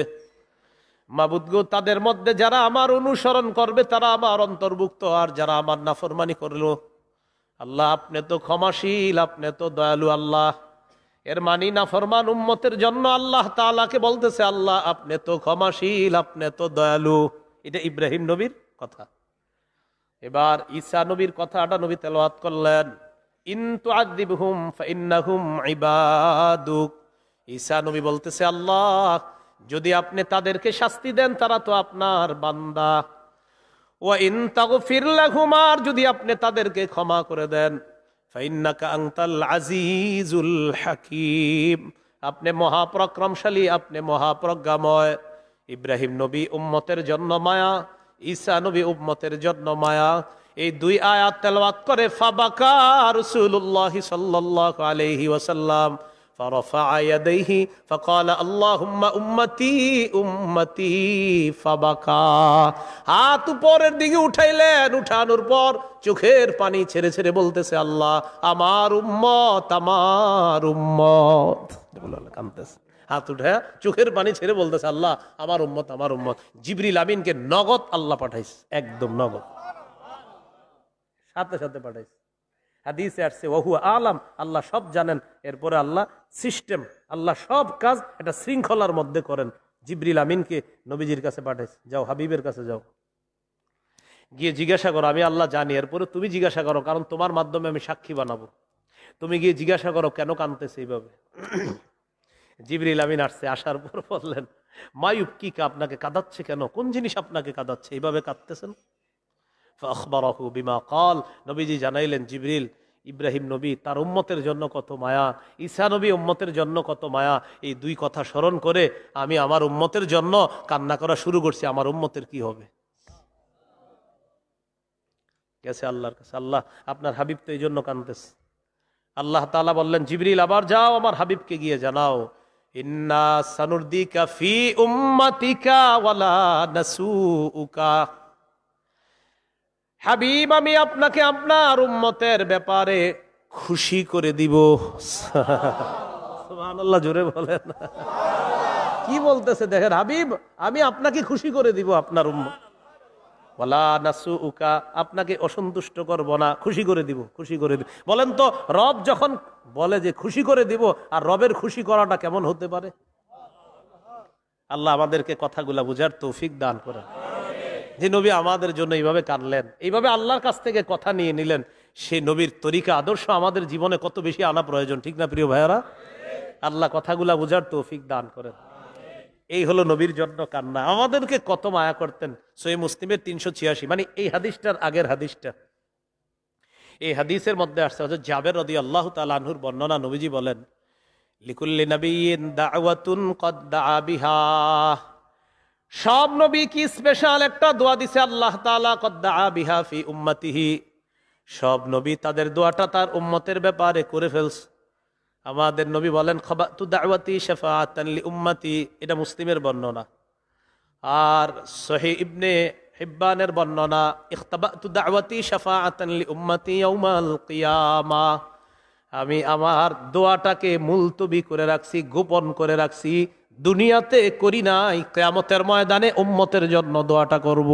[SPEAKER 1] মাবুদ গো, তাদের মধ্যে যারা আমার অনুসরণ করবে তারা আমার অন্তর্ভুক্ত, আর যারা আমার নাফরমানি করলো, আল্লাহ আপনি তো ক্ষমাশীল, আপনি তো দয়ালু। আল্লাহ, এর মানি নাফরমান উম্মতের জন্য আল্লাহ তাআলাকে বলতেছে, আল্লাহ আপনি তো ক্ষমাশীল, আপনি তো দয়ালু। এটা ইব্রাহিম নবীর কথা। এবার ঈসা নবীর কথাটা নবী তেলাওয়াত করলেন, ইন তুআযিবহুম ফাইন্নাহুম ইবাদুক। ঈসা নবী বলতেছে, আল্লাহ যদি আপনি তাদেরকে শাস্তি দেন তারা তো আপনার বান্দা। ওয়া ইন তাগফির লাহুম, আর যদি আপনি তাদেরকে ক্ষমা করে দেন, ফাইন্নাকা আনতাল আজিজুল হাকীম, আপনি মহাপরাক্রমশালী, আপনি মহাপ্রজ্ঞাময়। ইব্রাহিম নবী উম্মতের জন্য মায়া, ঈসা নবী উম্মতের জন্য মায়া। এই 2 আয়াত তেলাওয়াত করে ফাবাকা রাসূলুল্লাহ সাল্লাল্লাহু আলাইহি ওয়াসাল্লাম فرفع يديه فقال اللهم উম্মতি উম্মতি ফাবাকা। হাত উপরের দিকে উঠাইলেন, উঠানোর পর চোখের পানি ছেড়ে ছেড়ে বলতেছে, আল্লাহ আমার উম্মত, আমার উম্মত। কাঁদতেছে, হাত উঠে চোখের পানি ছেড়ে বলতেছে, আল্লাহ আমার উম্মত, আমার উম্মত। জিবরিল আমিনকে নগদ আল্লাহ পাঠাইছে, একদম নগদ, সাথে সাথে পাঠাইছে। হাদিসে আসছে ওহু আলাম, আল্লাহ সব জানেন। এরপরে আল্লাহ সিস্টেম, আল্লাহ সব কাজ একটা শৃঙ্খলার মধ্যে করেন। জিবরিল আমিনকে নবীজির কাছে পাঠাইছে, যাও হাবিবের কাছে যাও, গিয়ে জিজ্ঞাসা করো, আমি আল্লাহ জানি। এরপরে তুমি জিজ্ঞাসা করো, কারণ তোমার মাধ্যমে আমি সাক্ষী বানাবো। তুমি গিয়ে জিজ্ঞাসা করো কেন কাঁদতেছে এইভাবে। জিবরিল আমিন আসছে, আসার পর বললেন, মায়ুব কি আপনাকে কাঁদাচ্ছে কেন, কোন জিনিস আপনাকে কাঁদাচ্ছে, এইভাবে কাঁদতেছেন? ফাখবারাহু বিমা ক্বাল, নবীজি জানাইলেন, জিবরিল, ইব্রাহিম নবী তার উম্মতের জন্য কত মায়া, ঈসা নবী উম্মতের জন্য কত মায়া, এই দুই কথা স্মরণ করে আমি আমার উম্মতের জন্য কান্না করা শুরু করছি, আমার উম্মতের কি হবে। গেছে আল্লাহর কাছে, আল্লাহ আপনার হাবিব তো এই জন্য কাঁদতেছে। আল্লাহ তাআলা বললেন, জিবরিল আবার যাও আমার হাবিবকে গিয়ে জানাও, ইন্না সানুরদিকা ফি উম্মাতিকা ওয়ালা নাসুউকা, হাবিব আমি আপনাকে আপনার উম্মতের ব্যাপারে খুশি করে দিব। সুবহানাল্লাহ, জোরে বলেন। কি বলতেছে দেখেন, হাবিব আমি আপনাকে খুশি করে দিব, আপনার উম্মত, ওয়ালা নাসুউকা, আপনাকে অসন্তুষ্ট করব না, খুশি করে দিব, খুশি করে দিব। বলেন তো, রব যখন বলে যে খুশি করে দিব, আর রবের খুশি করাটা কেমন হতে পারে? আল্লাহ আমাদেরকে কথাগুলা বুঝার তৌফিক দান করেন। যে নবী আমাদের জন্য এইভাবে কাঁদলেন, এইভাবে আল্লাহর কাছ থেকে কথা নিয়ে নিলেন, সেই নবীর তরিকা আদর্শ আমাদের জীবনে কত বেশি আনা প্রয়োজন, ঠিক না প্রিয় ভাইয়ারা? আল্লাহ কথাগুলা বুঝার তৌফিক দান করেন। এই হলো নবীর জন্য কান্না। আমাদেরকে কত মায়া করতেন। সহিহ মুসলিমের 386, মানে এই হাদিসটার আগের হাদিসটা, এই হাদিসের মধ্যে আসছে হযরত জাবের রাদিয়াল্লাহু তাআলা আনহুর বর্ণনা, নবীজি বলেন, লিকুল্লি নাবিয়্যিন দাওয়াতুন কদ দাআ বিহা, সব নবী কি স্পেশাল একটা দোয়া দিছে আল্লাহ তাআলা, কদ দাআ বিহা ফি উম্মতিহি, সব নবী তাদের দোয়াটা তার উম্মতের ব্যাপারে করে ফেলছে। আমাদের নবী বলেন, খাবাতু দাওয়াতি শাফাআতান লি উম্মতি, এটা মুসলিমের বর্ণনা। আর সহিহ ইবনে হিব্বানের বর্ণনা, ইখতাবাতু দাওয়াতি শাফাআতান লি উম্মতি ইয়াউমাল কিয়ামা, আমি আমার দোয়াটাকে মুলতবি করে রাখছি, গোপন করে রাখছি, দুনিয়াতে করি নাই, কিয়ামতের ময়দানে উম্মতের জন্য দোয়াটা করব।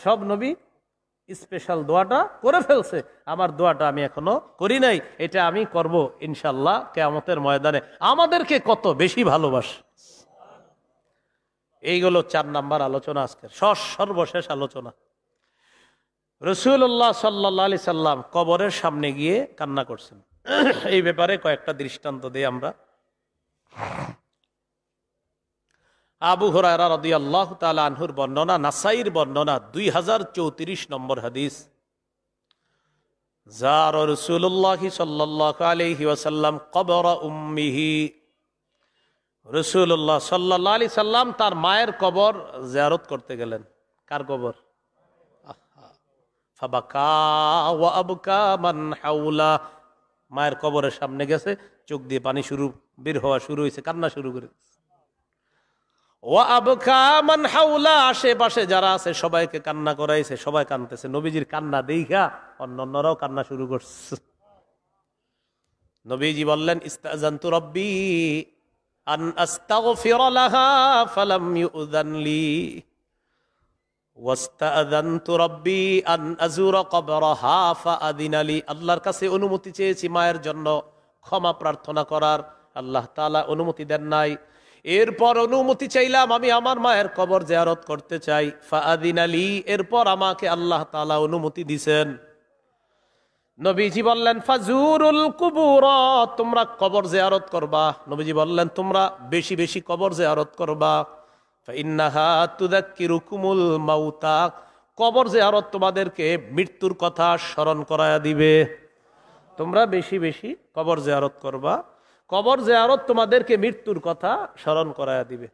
[SPEAKER 1] সব নবী স্পেশাল দোয়াটা করে ফেলছে, আমার দোয়াটা আমি এখনো করি নাই, এটা আমি করব ইনশাআল্লাহ কিয়ামতের ময়দানে। আমাদেরকে কত বেশি ভালোবাসে। এইগুলো 4 নাম্বার আলোচনা আজকের, সর্বশেষ আলোচনা। রাসূলুল্লাহ সাল্লাল্লাহু আলাইহি সাল্লাম কবরের সামনে গিয়ে কান্না করছেন। এই ব্যাপারে কয়েকটা দৃষ্টান্ত দেই আমরা। আবু হুরায়রা রাদিয়াল্লাহু তাআলা আনহুর বর্ণনা, নাসাইর বর্ণনা, 2034 নম্বর হাদিস, যার রাসূলুল্লাহ সাল্লাল্লাহু আলাইহি ওয়াসাল্লাম কবর উম্মিহি, রাসূলুল্লাহ সাল্লাল্লাহু আলাইহি সাল্লাম তার মায়ের কবর জিয়ারত করতে গেলেন। কার কবর? ফাবাকা ওয়া আবকা মান হাওলা, মায়ের কবরের সামনে গেছে, চোখ দিয়ে পানি বের হওয়া শুরু হয়েছে, কান্না শুরু করে। ওয়া আবকা মান হাওলা, আশেপাশে যারা আছে সবাইকে কান্না করাইছে, সবাই কাঁদতেছে। নবীজির কান্না দেইখা অন্যান্যরাও কান্না শুরু করছে। নবীজি বললেন, ইস্তাযানতু রাব্বি আন আস্তাগফিরা লাহা ফালাম ইউযান লি ওয়াস্তাযানতু রাব্বি আন আযুরা কবরাহা ফাআযিনা লি, আল্লাহর কাছে অনুমতি চেয়েছি মায়ের জন্য ক্ষমা প্রার্থনা করার, আল্লাহ তাআলা অনুমতি দেন নাই। এরপর অনুমতি চাইলাম, আমি আমার মায়ের কবর জিয়ারত করতে চাই, ফাআযিনা লি, এরপর আমাকে আল্লাহ তাআলা অনুমতি দিবেন। নবীজি বললেন, ফাজুরুল কুবুর, তোমরা কবর জিয়ারত করবা। নবীজি বললেন, তোমরা বেশি বেশি কবর জিয়ারত করবা। ফাইন্নাহা তুযাক্কিরুকুমুল মাউতা, কবর জিয়ারত তোমাদেরকে মৃত্যুর কথা স্মরণ করায়া দিবে। তোমরা বেশি বেশি কবর জিয়ারত করবা, কবর জিয়ারত তোমাদেরকে মৃত্যুর কথা স্মরণ করায়া দিবে।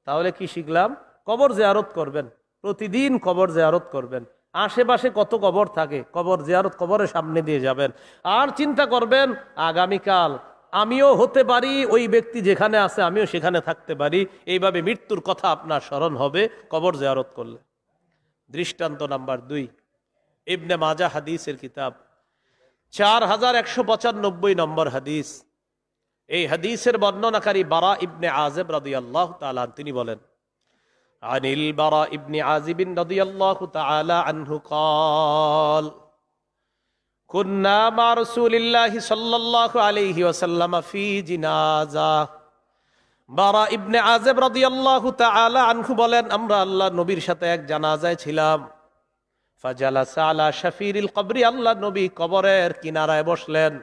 [SPEAKER 1] তাহলে কি শিখলাম? কবর জিয়ারত করবেন, প্রতিদিন কবর জিয়ারত করবেন। আশেপাশে কত কবর থাকে, কবর জিয়ারত, কবরের সামনে দিয়ে যাবেন। আর চিন্তা করবেন, আগামীকাল আমিও হতে পারি, ওই ব্যক্তি যেখানে আছে আমিও সেখানে থাকতে পারি। এইভাবে মৃত্যুর কথা আপনার স্মরণ হবে কবর জিয়ারত করলে। দৃষ্টান্ত নাম্বার 2, ইবনে মাজাহ হাদিসের কিতাব, 4195 নম্বর হাদিস। এই হাদিসের বর্ণনাকারী বারা ইবনে আযিব রাদিয়াল্লাহু তাআলা, তিনি বলেন, আনিল বারা ইবনে আযিব রাদিয়াল্লাহু তাআলা আনহু قال কুন্না মা রাসূলিল্লাহি সাল্লাল্লাহু আলাইহি ওয়াসাল্লাম ফি জিনাজা। বারা ইবনে আযিব রাদিয়াল্লাহু তাআলা আনহু বলেন, আমরা আল্লাহর নবীর সাথে এক জানাজায় ছিলাম। ফাজালাসা আলা শাফিরিল কবরি, আল্লাহর নবী কবরের কিনারায় বসলেন।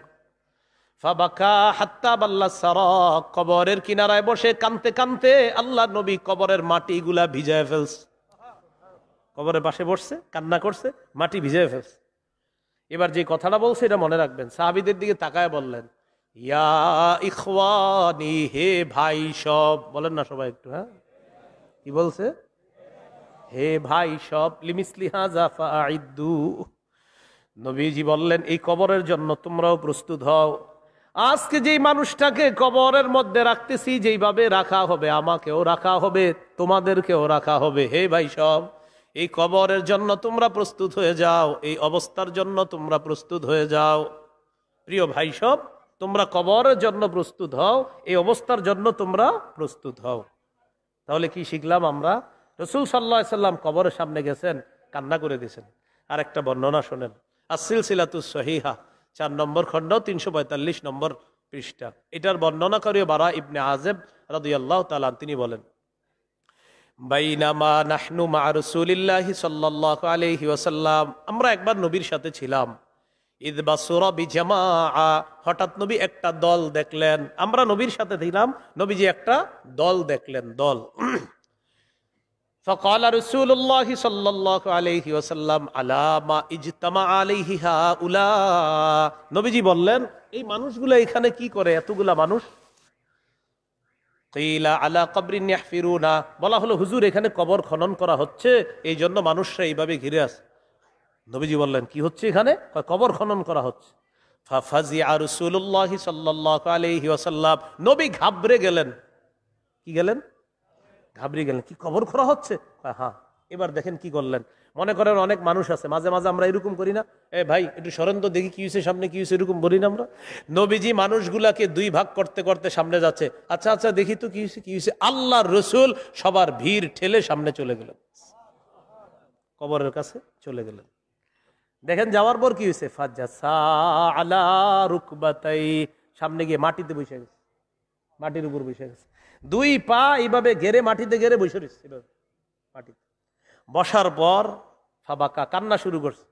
[SPEAKER 1] ফাবাকা হাত্তা বাল্লা সারাক, কবরের কিনারায় বসে কানতে কানতে আল্লাহর নবী কবরের মাটিগুলা ভিজায় ফেলছে। কবরের পাশে বসছে, কান্না করছে, মাটি ভিজায় ফেলছে। এবার যে কথাটা বলছে এটা মনে রাখবেন। সাহাবীদের দিকে তাকায় বললেন, ইয়া ইখওয়ানি, হে ভাই সব। বলেন না সবাই একটু, হ্যাঁ কি বলছে? হে ভাই সব। লিমিসলি হাযা ফাআইদ্দু, নবীজি বললেন এই কবরের জন্য তোমরাও প্রস্তুত হও। আজকে যেই মানুষটাকে কবরের মধ্যে রাখতেছি, যেইভাবে রাখা হবে আমাকেও রাখা হবে, তোমাদেরকেও রাখা হবে। হে ভাই সব, এই কবরের জন্য তোমরা প্রস্তুত হয়ে যাও, এই অবস্থার জন্য তোমরা প্রস্তুত হয়ে যাও। প্রিয় ভাই সব, তোমরা কবরের জন্য প্রস্তুত হও, এই অবস্থার জন্য তোমরা প্রস্তুত হও। তাহলে কি শিখলাম আমরা? রাসূল সাল্লাল্লাহু আলাইহি সাল্লাম কবরের সামনে গেছেন, কান্না করে দিয়েছেন। আর একটা বর্ণনা শোনেন, আস-সিলসিলাতুস সহিহা 4 নম্বর খণ্ড 345 নম্বর পৃষ্ঠা। এটার বর্ণনাকারী বারা ইবনে আযিব রাদিয়াল্লাহু তাআলা তিনি বলেন, বাইনামা নাহনু মা রাসূলিল্লাহি সাল্লাল্লাহু আলাইহি ওয়াসাল্লাম, আমরা একবার নবীর সাথে ছিলাম। ইদ বাসুরা বিজামাআ, হঠাৎ নবী একটা দল দেখলেন। আমরা নবীর সাথে ছিলাম, নবীজি একটা দল দেখলেন, দল। فقال رسول الله صلى الله عليه وسلم على ما اجتمع عليه هؤلاء, নবীজি বললেন এই মানুষগুলো এখানে কি করে, এতগুলা মানুষ? কিলা আলা কবরিন ইয়াহফিরুনা, বলা হলো হুজুর এখানে কবর খনন করা হচ্ছে, এই জন্য মানুষরা এইভাবে ঘিরে আছে। নবীজি বললেন কি হচ্ছে এখানে? কবর খনন করা হচ্ছে। ফাফাজিআ রাসূলুল্লাহি সাল্লাল্লাহু আলাইহি ওয়াসাল্লাম, নবী ঘাবড়ে গেলেন। কি গেলেন? ঘাবড়ে গেলেন। কি কবর খোঁড়া হচ্ছে? হ্যাঁ। এবার দেখেন কি করলেন। মনে করেন অনেক মানুষ আছে, মাঝে মাঝে আমরা এরকম করি না, এ ভাই একটু সরেন তো দেখি কি হয়েছে, সামনে কি হয়েছে, এরকম বলি না আমরা? নবীজি মানুষগুলাকে 2 ভাগ করতে করতে সামনে যাচ্ছে। আচ্ছা আচ্ছা দেখি তো কি হয়েছে, কি হয়েছে। আল্লাহর রাসূল সবার ভিড় ঠেলে সামনে চলে গেলেন, কবরের কাছে চলে গেলেন। দেখেন যাওয়ার পর কি হয়েছে, ফাজাসা আলা রুকবাতাই, সামনে গিয়ে মাটিতে বসে গেছে, মাটির উপর বসে গেছে। 2 পা এইভাবে ঘেরে মাটিতে ঘেরে বসে রয়েছে মাটিতে। বসার পর ফাবাকা, কান্না শুরু করছে।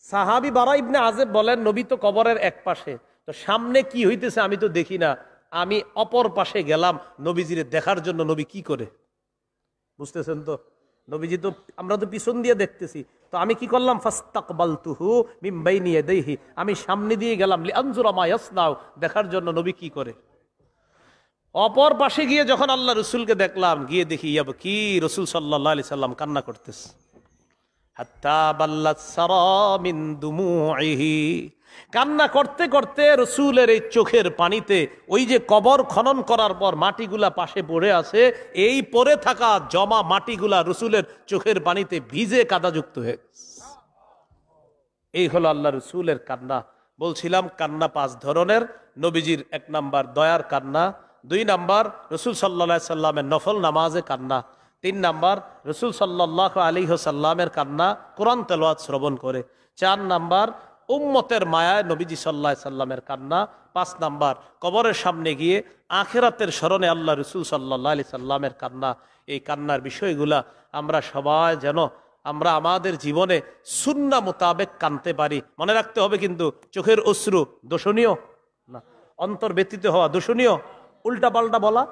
[SPEAKER 1] সাহাবী বারা ইবনে আযিব বলেন, নবী তো কবরের এক পাশে, তো সামনে কি হইতেছে আমি তো দেখি না, আমি অপর পাশে গেলাম নবীজিরে দেখার জন্য। নবী কি করে, বুঝতেছেন তো? নবীজি তো, আমরা তো পিছন দিয়ে দেখতেছি, তো আমি কি করলাম, ফাস্তাকবালতুহু মিন বাইনি ইয়াদাইহি, আমি সামনে দিয়ে গেলাম লিআনজুরা মা ইয়াসনাউ, দেখার জন্য নবী কি করে। অপর পাশে গিয়ে যখন আল্লাহ রসুলকে দেখলাম, গিয়ে দেখি কি রসুল সাল্লাল্লাহু আলাইহি সাল্লাম কান্না করতেছে। হাত্তা বাল্লাত সারা মিন দুমুইহি, কান্না করতে করতে রসুলের এই চোখের পানিতে, ওই যে কবর খনন করার পর মাটিগুলা পাশে পড়ে আছে, এই পড়ে থাকা জমা মাটিগুলা রসুলের চোখের পানিতে ভিজে কাদাযুক্ত হয়ে, এই হলো আল্লাহ রসুলের কান্না। বলছিলাম কান্না 5 ধরনের। নবীজির 1 নাম্বার দয়ার কান্না, 2 নাম্বার রসুল সাল্লাল্লাহু আলাইহি সাল্লামের নফল নামাজে কান্না, 3 নাম্বার রসুল সাল্লাল্লাহু আলাইহি সাল্লামের কান্না কোরআন তেলাওয়াত শ্রবণ করে, 4 নাম্বার উম্মতের মায়ায় নবীজি সাল্লাল্লাহু আলাইহি সাল্লামের কান্না, 5 নাম্বার কবরের সামনে গিয়ে আখিরাতের স্মরণে আল্লাহ রসুল সাল্লাল্লাহু আলাইহি সাল্লামের কান্না। এই কান্নার বিষয়গুলা আমরা সবাই যেন আমরা আমাদের জীবনে সুন্নাহ মোতাবেক কানতে পারি। মনে রাখতে হবে কিন্তু চোখের অশ্রু দোষণীয় না, অন্তর ব্যতীত হওয়া দোষণীয়, উল্টা পাল্টা বলা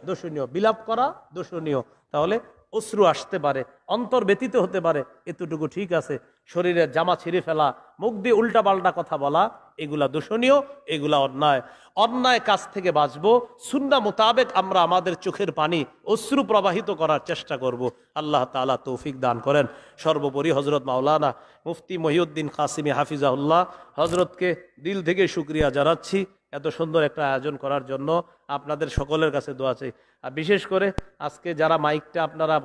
[SPEAKER 1] দোষণীয়, বিলাপ করা দোষণীয়। তাহলে অশ্রু আসতে পারে, অন্তর ব্যতীত হতে পারে, এতটুকু ঠিক আছে। শরীরের জামা ছিঁড়ে ফেলা, মুখ দিয়ে উল্টা পাল্টা কথা বলা, এগুলা দোষণীয়, এগুলা অন্যায়। অন্যায় কাজ থেকে বাঁচবো, সুন্নাহ মোতাবেক আমরা আমাদের চোখের পানি অশ্রু প্রবাহিত করার চেষ্টা করব। আল্লাহ তাআলা তৌফিক দান করেন। সর্বোপরি হযরত মাওলানা মুফতি মহিউদ্দিন কাসিমি হাফিজাহুল্লাহ, হযরতকে দিল থেকে শুকরিয়া জানাচ্ছি এত সুন্দর একটা আয়োজন করার জন্য। আপনাদের সকলের কাছে দোয়া চাই। আর বিশেষ করে আজকে যারা মাইকটা আপনারা